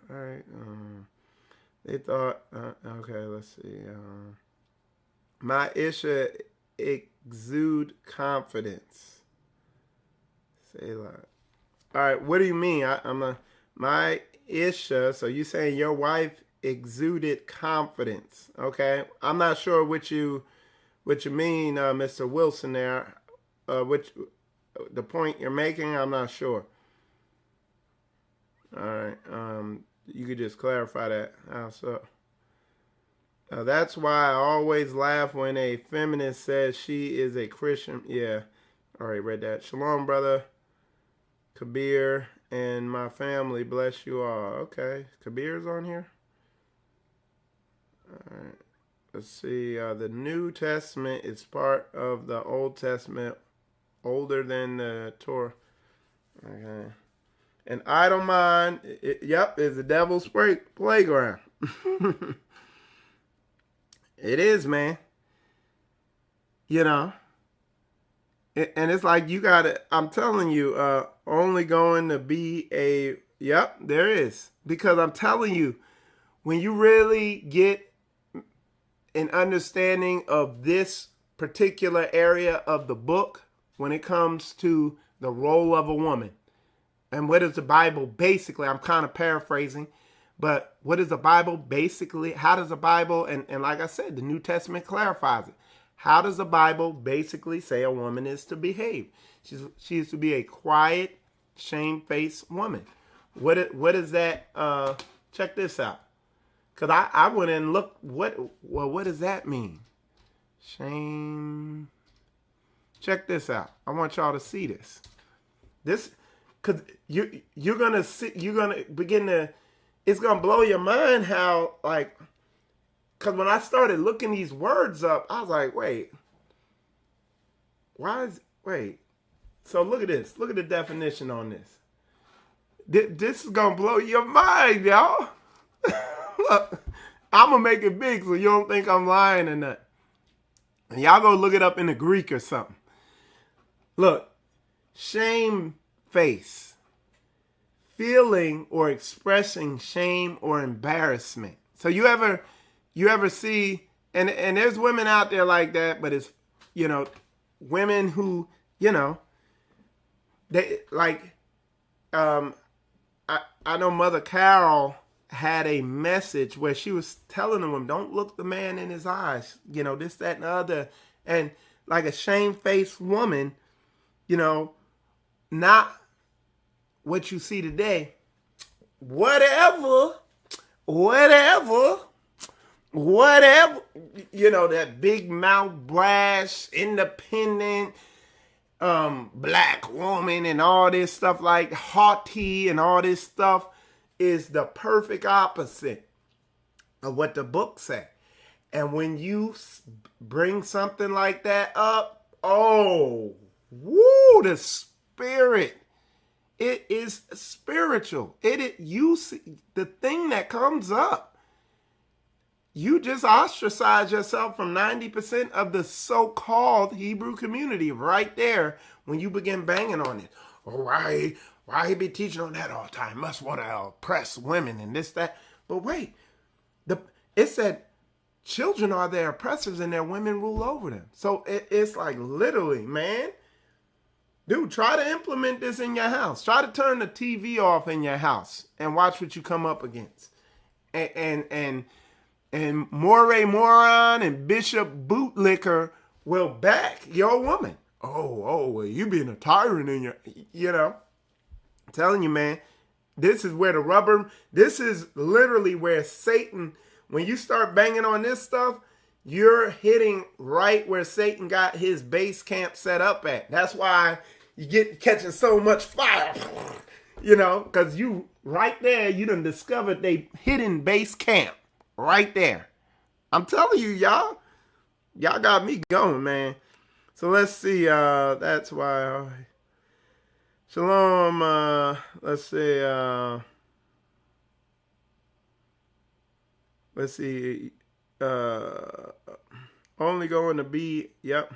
all right. They thought. Okay, let's see. My Isha exude confidence. Say a lot. All right. What do you mean? My Isha. So you saying your wife exuded confidence? Okay. I'm not sure what you mean, Mr. Wilson. There. Which the point you're making? I'm not sure. All right. You could just clarify that. So, that's why I always laugh when a feminist says she is a Christian. Yeah. All right. Read that. Shalom, brother Kabir and my family. Bless you all. Okay. Kabir's on here. All right. Let's see. The New Testament is part of the Old Testament, older than the Torah. Okay. An idle mind, is the devil's playground. It is, man. You know. And it's like you got to, I'm telling you, only going to be there is. Because I'm telling you, when you really get an understanding of this particular area of the book, when it comes to the role of a woman, and what is the Bible basically? I'm kind of paraphrasing, but what is the Bible basically? How does the Bible, and like I said, the New Testament clarifies it. How does the Bible basically say a woman is to behave? She is to be a quiet, shamefaced woman. What is that? Check this out. Because I went and looked, what does that mean? Shame. Check this out. I want y'all to see this. Because you're gonna begin to, it's gonna blow your mind how, like, because when I started looking these words up, I was like, wait, so look at this. Look at the definition on this. This is gonna blow your mind, y'all. Look, I'm gonna make it big so you don't think I'm lying or nothing. And y'all go look it up in the Greek or something. Look, shame face, feeling or expressing shame or embarrassment. So you ever see, and there's women out there like that, but it's, women who, they like, I know Mother Carol had a message where she was telling them, don't look the man in his eyes, this, that, and the other. And like a shamefaced woman, not what you see today. Whatever, that big mouth, brash, independent, black woman and all this stuff, like haughty and all this stuff, is the perfect opposite of what the book said. And when you bring something like that up, the spirit, it is spiritual. You see the thing that comes up. You just ostracize yourself from 90% of the so-called Hebrew community right there when you begin banging on it. Oh, why he be teaching on that all the time? Must want to oppress women and this, that. But wait, it said children are their oppressors and their women rule over them. So it's like literally, man. Dude, try to implement this in your house. Try to turn the TV off in your house and watch what you come up against. And Moray Moron and Bishop Bootlicker will back your woman. Well, you being a tyrant in your, I'm telling you, man, this is literally where Satan, when you start banging on this stuff, you're hitting right where Satan got his base camp set up at. That's why you get catching so much fire, because you right there, you done discovered they hidden base camp right there. I'm telling you, y'all got me going, man. So let's see. That's why. Shalom. Let's see. Let's see. Only going to be. Yep.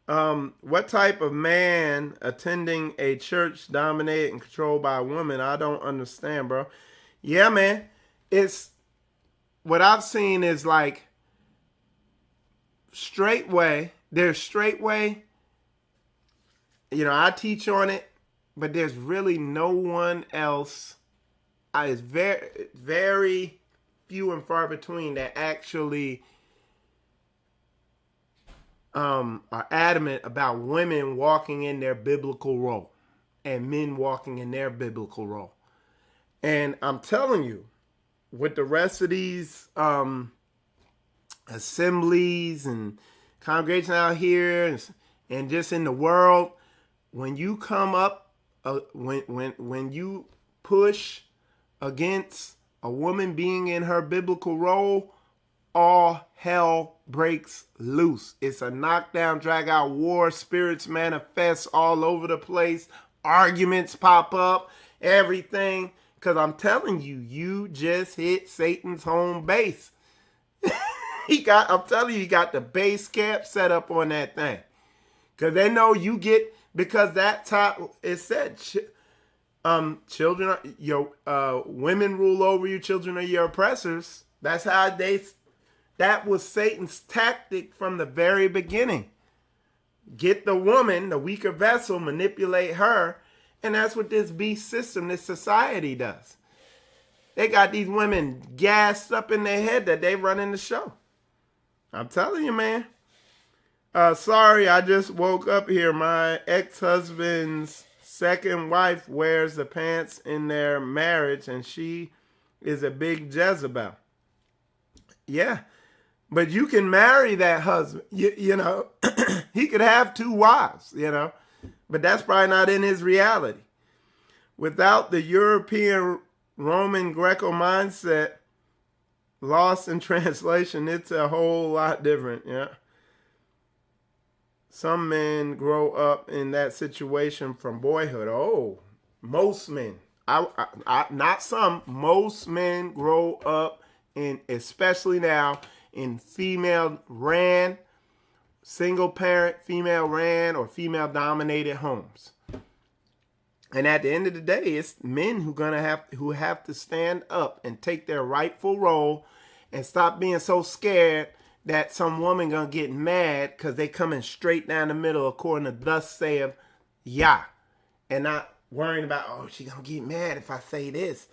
What type of man attending a church dominated and controlled by women? I don't understand, bro. Yeah, man. It's what I've seen is like Straitway. There's Straitway. I teach on it, but there's really no one else. It's very, very few and far between that actually are adamant about women walking in their biblical role and men walking in their biblical role. And I'm telling you, with the rest of these assemblies and congregations out here and just in the world, when you come up, when you push against a woman being in her biblical role, all hell breaks loose. It's a knockdown, drag out war. Spirits manifest all over the place. Arguments pop up. Everything. Because I'm telling you, you just hit Satan's home base. I'm telling you, he got the base camp set up on that thing. Because they know you get, because that's how it said, children, women rule over you, children are your oppressors. That's how that was Satan's tactic from the very beginning. Get the woman, the weaker vessel, manipulate her. And that's what this beast system, this society does. They got these women gassed up in their head that they running the show. I'm telling you, man. Sorry, I just woke up here. My ex-husband's second wife wears the pants in their marriage, and she is a big Jezebel. Yeah, but you can marry that husband. You know, he could have two wives, but that's probably not in his reality. Without the European Roman Greco mindset, lost in translation, it's a whole lot different. Yeah. Some men grow up in that situation from boyhood. Oh, most men. Not some. Most men grow up in, especially now, in female-ran, single-parent, female-ran, or female-dominated homes. And at the end of the day, it's men who have to stand up and take their rightful role and stop being so scared that some woman gonna get mad because they coming straight down the middle according to thus saith Yah, and not worrying about, oh, she gonna get mad if I say this,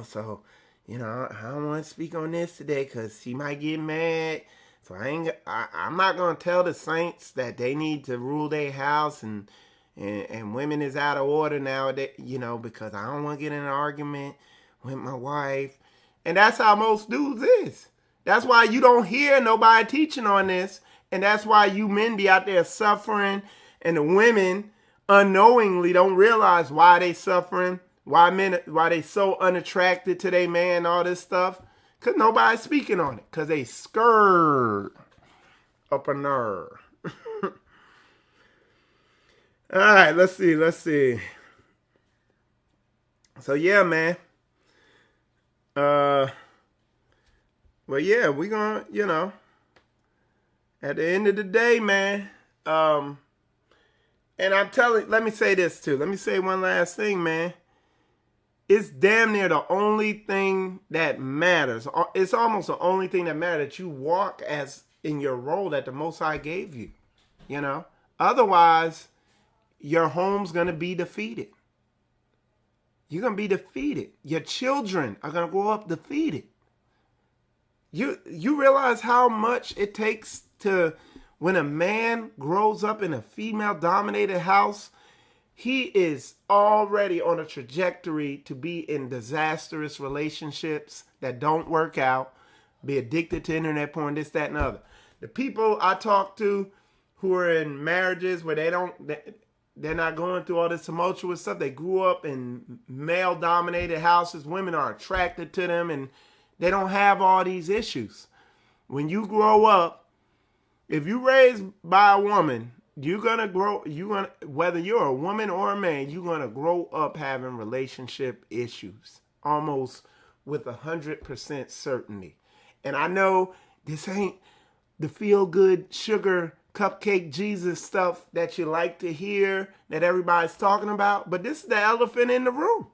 so I don't want to speak on this today because she might get mad. So I'm not gonna tell the saints that they need to rule their house and women is out of order nowadays, because I don't want to get in an argument with my wife. And that's how most dudes is. That's why you don't hear nobody teaching on this. And that's why you men be out there suffering. And the women unknowingly don't realize why they suffering. Why they so unattracted to their man, all this stuff. Because nobody's speaking on it. Because they scared up a nerve. All right, let's see. So, yeah, man. Well, yeah, we're going to, at the end of the day, man, and let me say this too. Let me say one last thing, man. It's damn near the only thing that matters. It's almost the only thing that matters that you walk as in your role that the Most High gave you, Otherwise, your home's going to be defeated. You're going to be defeated. Your children are going to grow up defeated. You realize how much it takes when a man grows up in a female-dominated house, he is already on a trajectory to be in disastrous relationships that don't work out, be addicted to internet porn, this, that, and other. The people I talk to who are in marriages where they're not going through all this tumultuous stuff. They grew up in male-dominated houses. Women are attracted to them, and they don't have all these issues. When you grow up, if you're raised by a woman, whether you're a woman or a man, you're going to grow up having relationship issues, almost with 100% certainty. And I know this ain't the feel-good sugar cupcake Jesus stuff that you like to hear, that everybody's talking about. But this is the elephant in the room.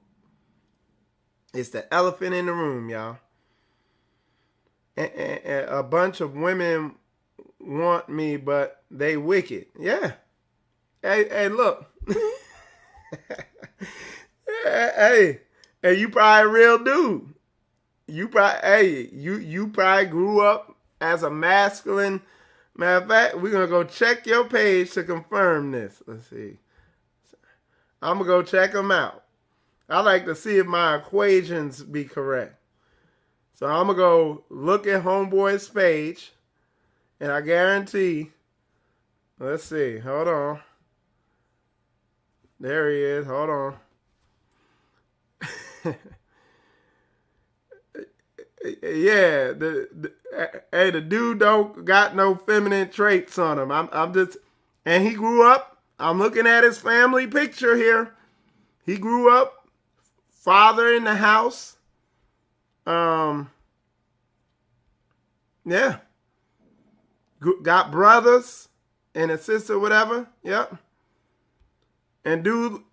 It's the elephant in the room, y'all. And a bunch of women want me, but they wicked. Yeah. Hey, look. Hey, you probably a real dude. You probably grew up as a masculine. Matter of fact, we're gonna go check your page to confirm this. Let's see. I'm gonna go check them out. I like to see if my equations be correct. So I'm gonna go look at Homeboy's page, and I guarantee. Let's see. Hold on. There he is. Hold on. Yeah, the dude don't got no feminine traits on him. I'm just, and he grew up. I'm looking at his family picture here. He grew up, father in the house. Yeah, got brothers and a sister, whatever. Yep, and do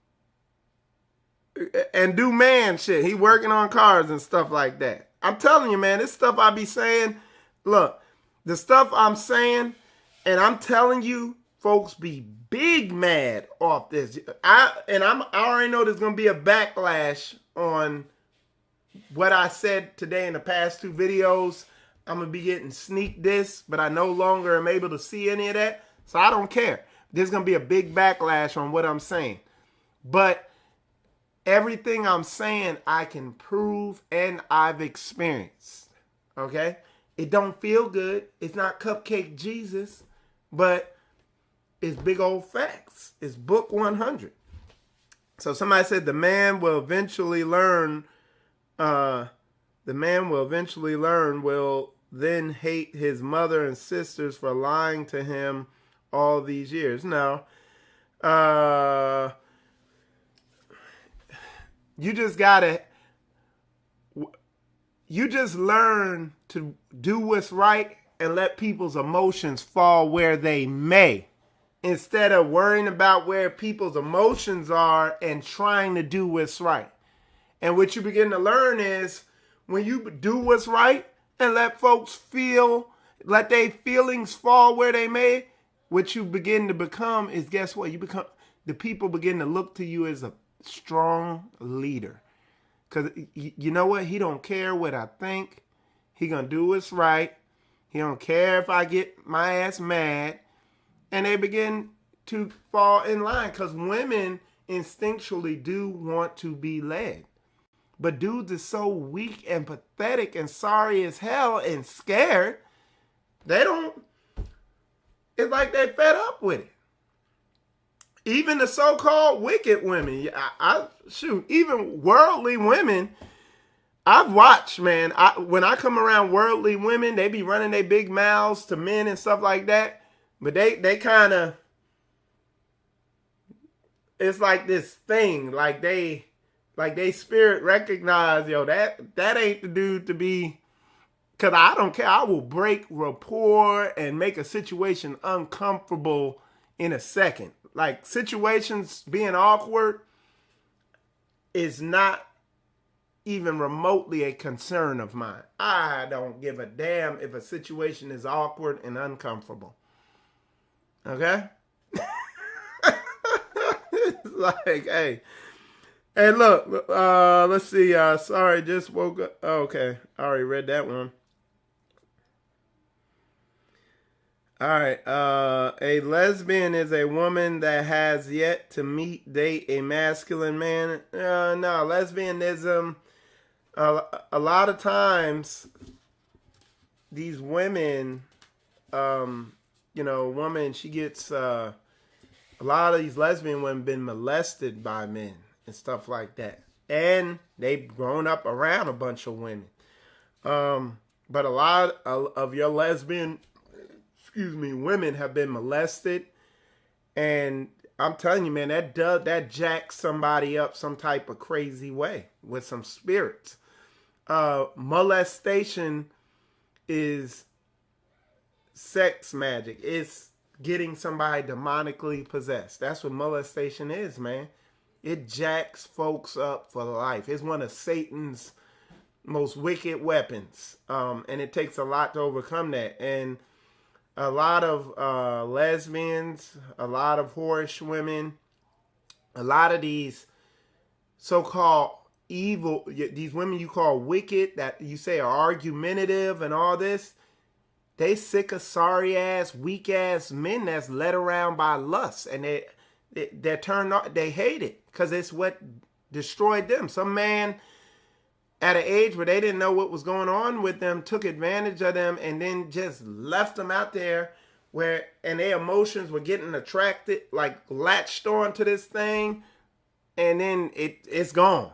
man shit. He working on cars and stuff like that. I'm telling you, man, this stuff I be saying, look, the stuff I'm saying, and I'm telling you, folks be big mad off this. I already know there's going to be a backlash on what I said today in the past 2 videos. I'm going to be getting sneak this, but I no longer am able to see any of that. So I don't care. There's going to be a big backlash on what I'm saying. But everything I'm saying, I can prove and I've experienced. Okay? It don't feel good. It's not cupcake Jesus, but it's big old facts. It's book 100. So somebody said the man will eventually learn. Will then hate his mother and sisters for lying to him all these years. Now, you just learn to do what's right and let people's emotions fall where they may, instead of worrying about where people's emotions are and trying to do what's right. And what you begin to learn is when you do what's right and let folks let their feelings fall where they may, what you begin to become is, guess what? The people begin to look to you as a strong leader. Because you know what? He don't care what I think. He gonna do what's right. He don't care if I get my ass mad. And they begin to fall in line, because women instinctually do want to be led. But dudes are so weak and pathetic and sorry as hell and scared. It's like they fed up with it. Even the so-called wicked women, even worldly women, I've watched, man. When I come around worldly women, they be running their big mouths to men and stuff like that. But they kind of, it's like this thing, like they spirit recognize, yo, that ain't the dude to be. Because I don't care. I will break rapport and make a situation uncomfortable in a second. Like, situations being awkward is not even remotely a concern of mine. I don't give a damn if a situation is awkward and uncomfortable. Okay? It's like, hey, look, let's see. Sorry, just woke up. Oh, okay, I already read that one. All right. A lesbian is a woman that has yet to date a masculine man. No, lesbianism. A lot of times, these women, woman, she gets. A lot of these lesbian women been molested by men and stuff like that, and they've grown up around a bunch of women. But a lot of your lesbian, women have been molested, and I'm telling you, man, that jacks somebody up some type of crazy way with some spirits. Molestation is sex magic. It's getting somebody demonically possessed. That's what molestation is, man. It jacks folks up for life. It's one of Satan's most wicked weapons. And it takes a lot to overcome that. And a lot of lesbians, a lot of whorish women, a lot of these so-called evil, these women you call wicked, that you say are argumentative and all this, they sick of sorry ass, weak ass men that's led around by lust, and they're turned on. They hate it because it's what destroyed them. Some man at an age where they didn't know what was going on with them took advantage of them and then just left them out there and their emotions were getting attracted, like latched on to this thing, and then it's gone.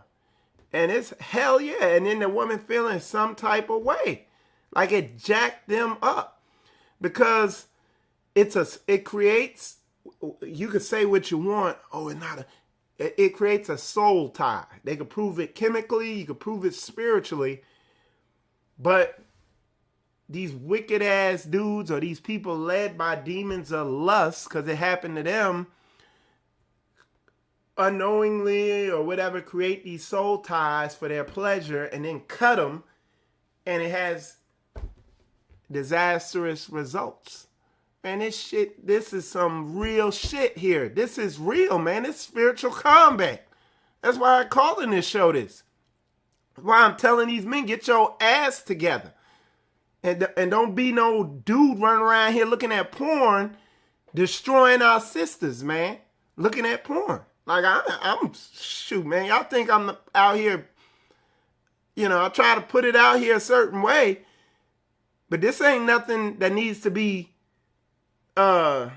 And it's hell yeah. And then the woman feeling some type of way. Like it jacked them up. Because it creates, you could say what you want. Oh, it creates a soul tie. They could prove it chemically, you could prove it spiritually. But these wicked ass dudes or these people led by demons of lust, because it happened to them, unknowingly or whatever, create these soul ties for their pleasure and then cut them, and it has disastrous results. Man, this is some real shit here. This is real, man. It's spiritual combat. That's why I'm calling this show this. Why I'm telling these men, get your ass together. And don't be no dude running around here looking at porn, destroying our sisters, man. Looking at porn. Like, I'm shoot, man. Y'all think I'm out here, I try to put it out here a certain way. But this ain't nothing that needs to be, this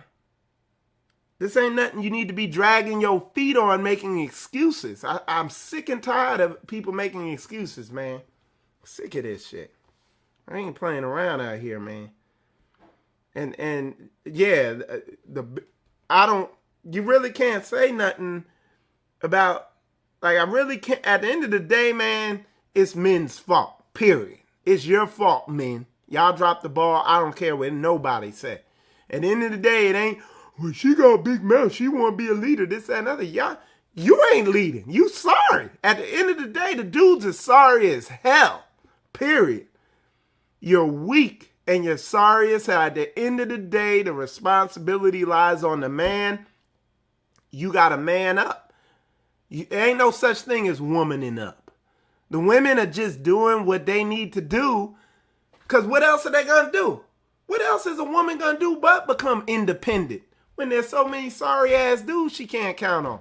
ain't nothing you need to be dragging your feet on making excuses. I'm sick and tired of people making excuses, man. Sick of this shit. I ain't playing around out here, man. And yeah, you really can't say nothing about, like, I really can't, at the end of the day, man, it's men's fault, period. It's your fault, men. Y'all dropped the ball. I don't care what nobody say. At the end of the day, it ain't, well, she got a big mouth, she want to be a leader, this, that, and other. Y'all, you ain't leading. You sorry. At the end of the day, the dudes are sorry as hell, period. You're weak and you're sorry as hell. At the end of the day, the responsibility lies on the man. You got to man up. There ain't no such thing as womaning up. The women are just doing what they need to do, because what else are they going to do? What else is a woman going to do but become independent when there's so many sorry ass dudes she can't count on?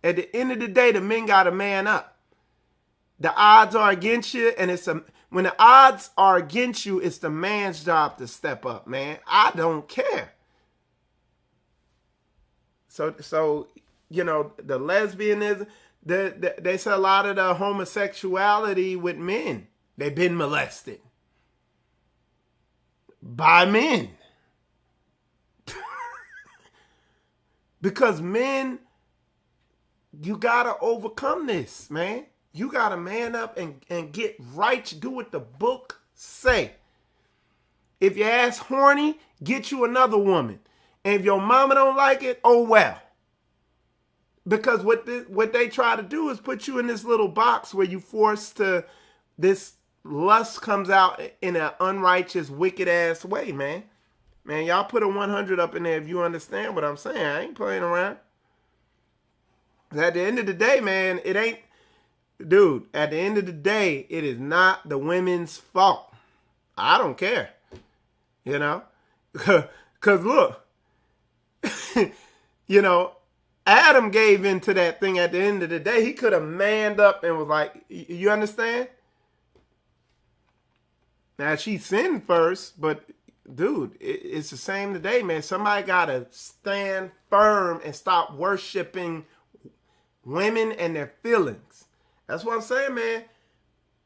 At the end of the day, the men got to man up. The odds are against you, and when the odds are against you, it's the man's job to step up, man. I don't care. So the lesbianism, they say a lot of the homosexuality with men. They've been molested by men. Because men, you got to overcome this, man. You got to man up and get right. Do what the book say. If your ass horny, get you another woman. And if your mama don't like it, oh well. Because what they try to do is put you in this little box where you forced to, this lust comes out in an unrighteous, wicked ass way, man. Man, y'all put a 100 up in there if you understand what I'm saying. I ain't playing around. At the end of the day, man, it ain't, dude, at the end of the day, it is not the women's fault. I don't care. Because look, Adam gave into that thing at the end of the day. He could have manned up and was like, you understand? Now, she sinned first, but dude, it's the same today, man. Somebody got to stand firm and stop worshiping women and their feelings. That's what I'm saying, man.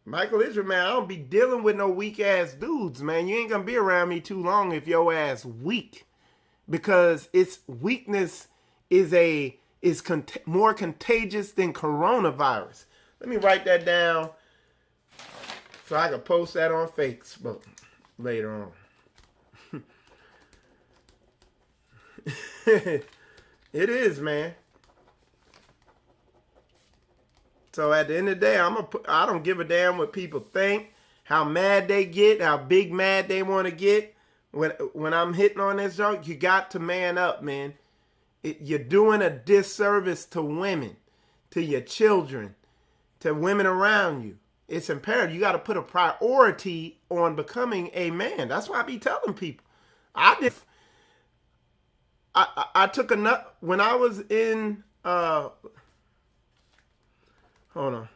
Michael Israel, man, I don't be dealing with no weak ass dudes, man. You ain't gonna be around me too long if your ass weak, because its weakness is more contagious than coronavirus. Let me write that down so I can post that on Facebook later on. It is, man. So at the end of the day, I don't give a damn what people think, how mad they get, how big mad they want to get. When I'm hitting on this joke, you got to man up, man. You're doing a disservice to women, to your children, to women around you. It's imperative. You got to put a priority on becoming a man. That's why I be telling people. I took a when I was in hold on.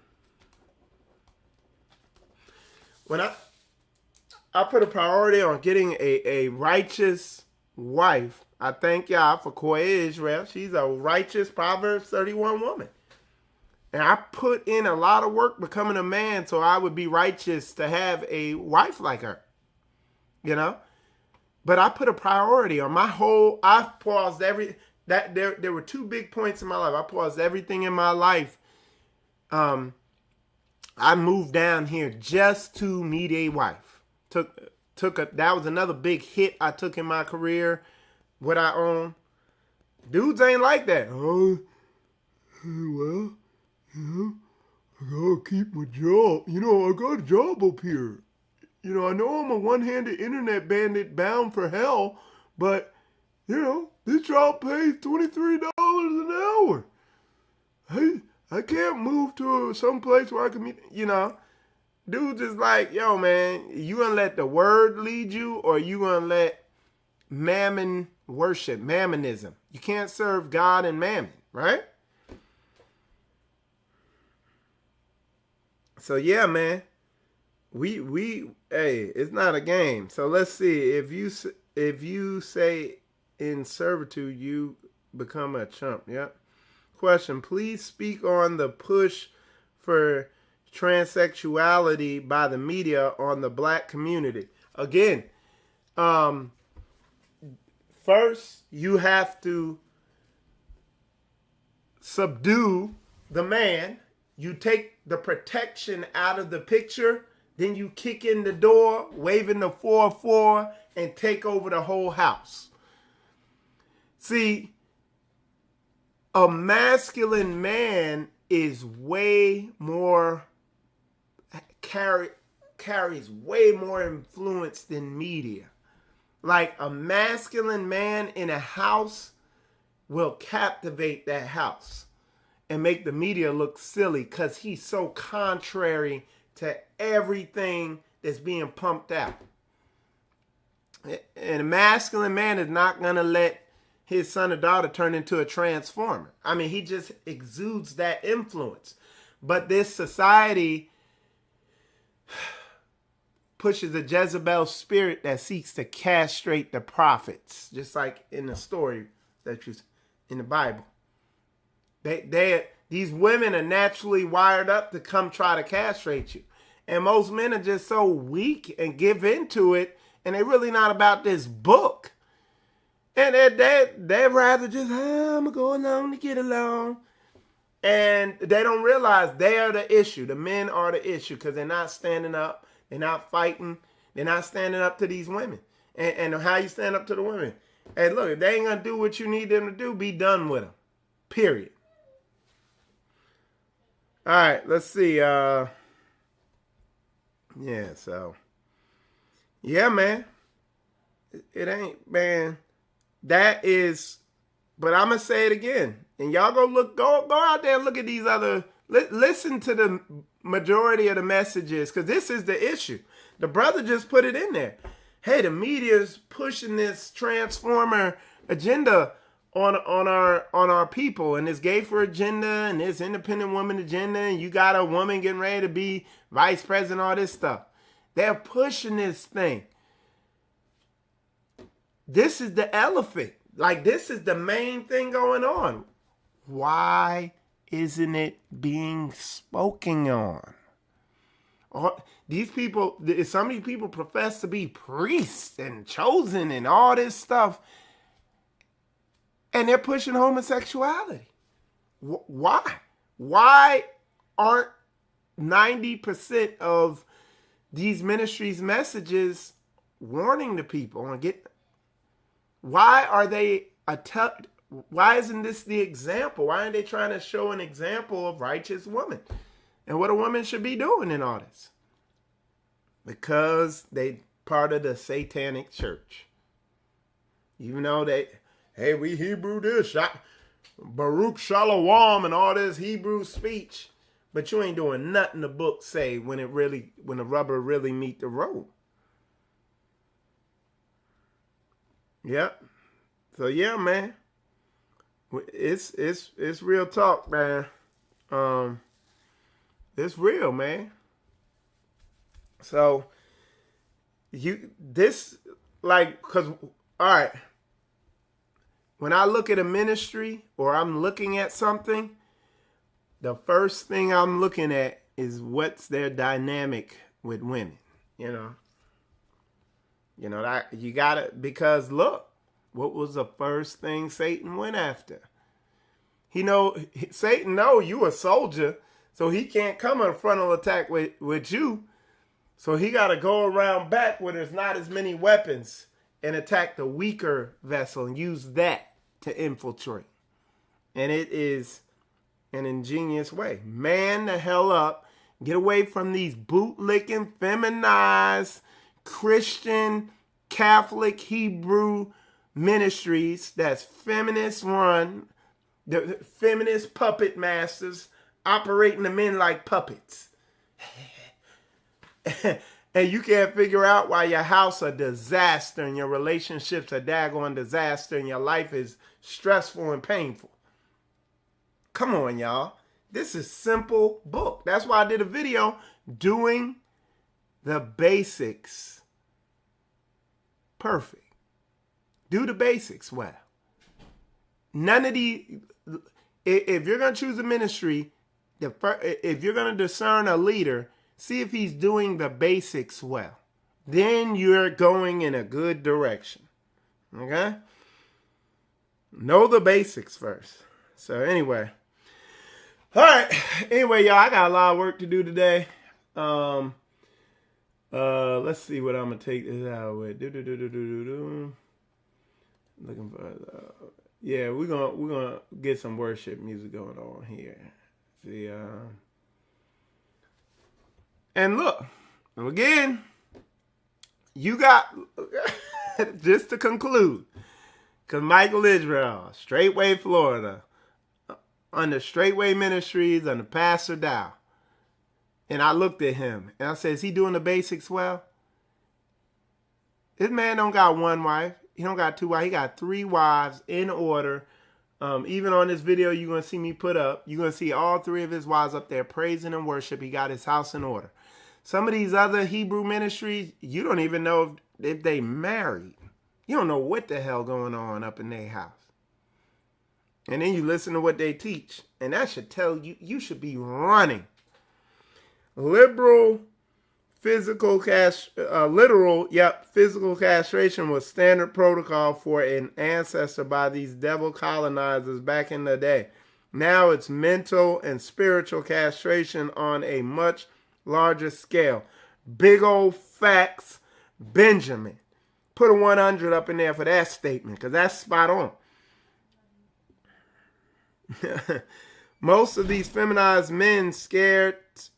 When I put a priority on getting a righteous wife. I thank y'all for Koya Israel. She's a righteous Proverbs 31 woman. And I put in a lot of work becoming a man so I would be righteous to have a wife like her. You know? But I put a priority on I paused there were two big points in my life. I paused everything in my life. I moved down here just to meet a wife. That was another big hit I took in my career. What I own. Dudes ain't like that. Oh, well, I gotta keep my job. I got a job up here. I know I'm a one-handed internet bandit bound for hell, but, this job pays $23 an hour. Hey, I can't move to some place where I can meet, Dudes is like, yo, man, you gonna let the word lead you or you gonna let mammon worship, mammonism? You can't serve God and mammon, right? So yeah, man, hey, it's not a game. So let's see, if you say in servitude, you become a chump. Yep. Question, please speak on the push for transsexuality by the media on the black community. Again, first you have to subdue the man. You take the protection out of the picture, then you kick in the door, waving the 4-4, and take over the whole house. See, a masculine man is way more, carries way more influence than media. Like a masculine man in a house will captivate that house and make the media look silly because he's so contrary to everything that's being pumped out. And a masculine man is not going to let his son or daughter turn into a transformer. I mean, he just exudes that influence. But this society pushes a Jezebel spirit that seeks to castrate the prophets, just like in the story that you in the Bible. These women are naturally wired up to come try to castrate you. And most men are just so weak and give into it, and they're really not about this book. And they'd rather just, I'm going to go along to get along. And they don't realize they are the issue. The men are the issue because they're not standing up. They're not fighting. They're not standing up to these women. And how you stand up to the women? Hey, look, if they ain't going to do what you need them to do, be done with them. Period. All right, let's see. Yeah, so. Yeah, man. It ain't, man. That is, but I'm going to say it again. And y'all go out there and look at these other, listen to the majority of the messages, because this is the issue. The brother just put it in there. Hey, the media's pushing this transformer agenda on our people, and this gay for agenda and this independent woman agenda, and you got a woman getting ready to be vice president, all this stuff. They're pushing this thing. This is the elephant. Like, this is the main thing going on. Why isn't it being spoken on? These people, some of these people profess to be priests and chosen and all this stuff, and they're pushing homosexuality. Why? Why aren't 90% of these ministries' messages warning the people? Why are they why isn't this the example? Why aren't they trying to show an example of righteous woman and what a woman should be doing in all this? Because they part of the satanic church. Even though hey, we Hebrew this, Baruch Shalom, and all this Hebrew speech, but you ain't doing nothing the book say when the rubber really meet the road. Yep. So yeah, man, it's real talk, man. It's real, man. So cause all right. When I look at a ministry or I'm looking at something, the first thing I'm looking at is what's their dynamic with women. You know that you gotta, because look, what was the first thing Satan went after? Satan know you a soldier, so he can't come on a frontal attack with you. So he got to go around back where there's not as many weapons and attack the weaker vessel and use that to infiltrate. And it is an ingenious way. Man the hell up. Get away from these bootlicking, feminized, Christian, Catholic, Hebrew ministries that's feminist run. The feminist puppet masters operating the men like puppets. And you can't figure out why your house a disaster and your relationships a daggone disaster and your life is stressful and painful. Come on, y'all. This is simple book. That's why I did a video doing the basics perfect. Do the basics well. None of if you're going to choose a ministry, if you're going to discern a leader, see if he's doing the basics well. Then you're going in a good direction. Okay? Know the basics first. So anyway. All right. Anyway, y'all, I got a lot of work to do today. Let's see what I'm going to take this out with. Looking for yeah, we're gonna get some worship music going on here. See, and look, again, you got, just to conclude, because Michael Israel, Straitway, Florida, under Straitway Ministries, under Pastor Dow, and I looked at him, and I said, is he doing the basics well? This man don't got one wife. He don't got two wives. He got 3 wives in order. Even on this video you're going to see me put up, you're going to see all 3 of his wives up there praising and worship. He got his house in order. Some of these other Hebrew ministries, you don't even know if they married. You don't know what the hell going on up in their house. And then you listen to what they teach. And that should tell you, you should be running. Literal physical castration was standard protocol for an ancestor by these devil colonizers back in the day. Now it's mental and spiritual castration on a much larger scale. Big old facts, Benjamin. Put a 100 up in there for that statement, because that's spot on. Most of these feminized men scared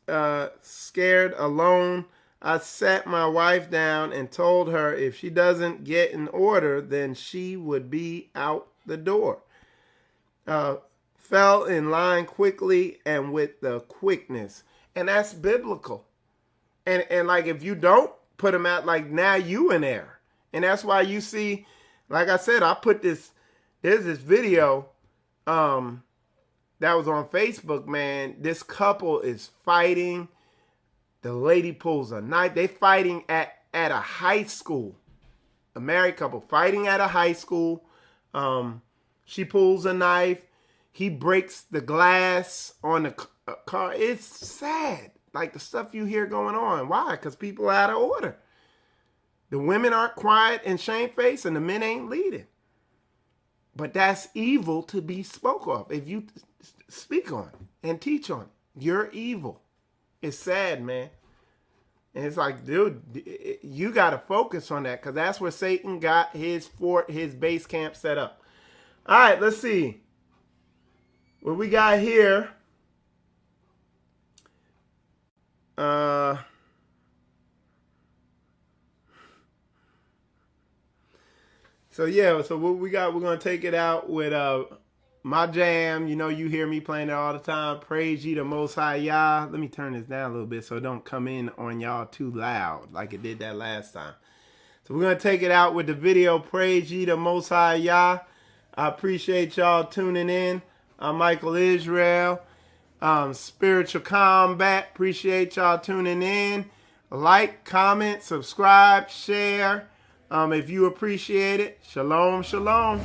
alone. I sat my wife down and told her if she doesn't get in order, then she would be out the door. Fell in line quickly and with the quickness. And that's biblical. And like, if you don't put them out, like, now you in there. And that's why you see, like I said, I put there's this video that was on Facebook, man. This couple is fighting. The lady pulls a knife. They fighting at a high school. A married couple fighting at a high school. She pulls a knife. He breaks the glass on the car. It's sad. Like the stuff you hear going on. Why? Because people are out of order. The women aren't quiet and shamefaced, and the men ain't leading. But that's evil to be spoke of. If you speak on it and teach on it, you're evil. It's sad, man. And it's like, dude, you got to focus on that, because that's where Satan got his base camp set up. All right, let's see. What we got here. So yeah, so what we got, we're going to take it out with my jam. You know, you hear me playing it all the time. Praise ye the Most High Yah. Let me turn this down a little bit so it don't come in on y'all too loud like it did that last time. So we're going to take it out with the video, Praise ye the Most High Yah. I appreciate y'all tuning in. I'm Michael Israel. Spiritualcombat. Appreciate y'all tuning in. Like, comment, subscribe, share. If you appreciate it. Shalom, shalom.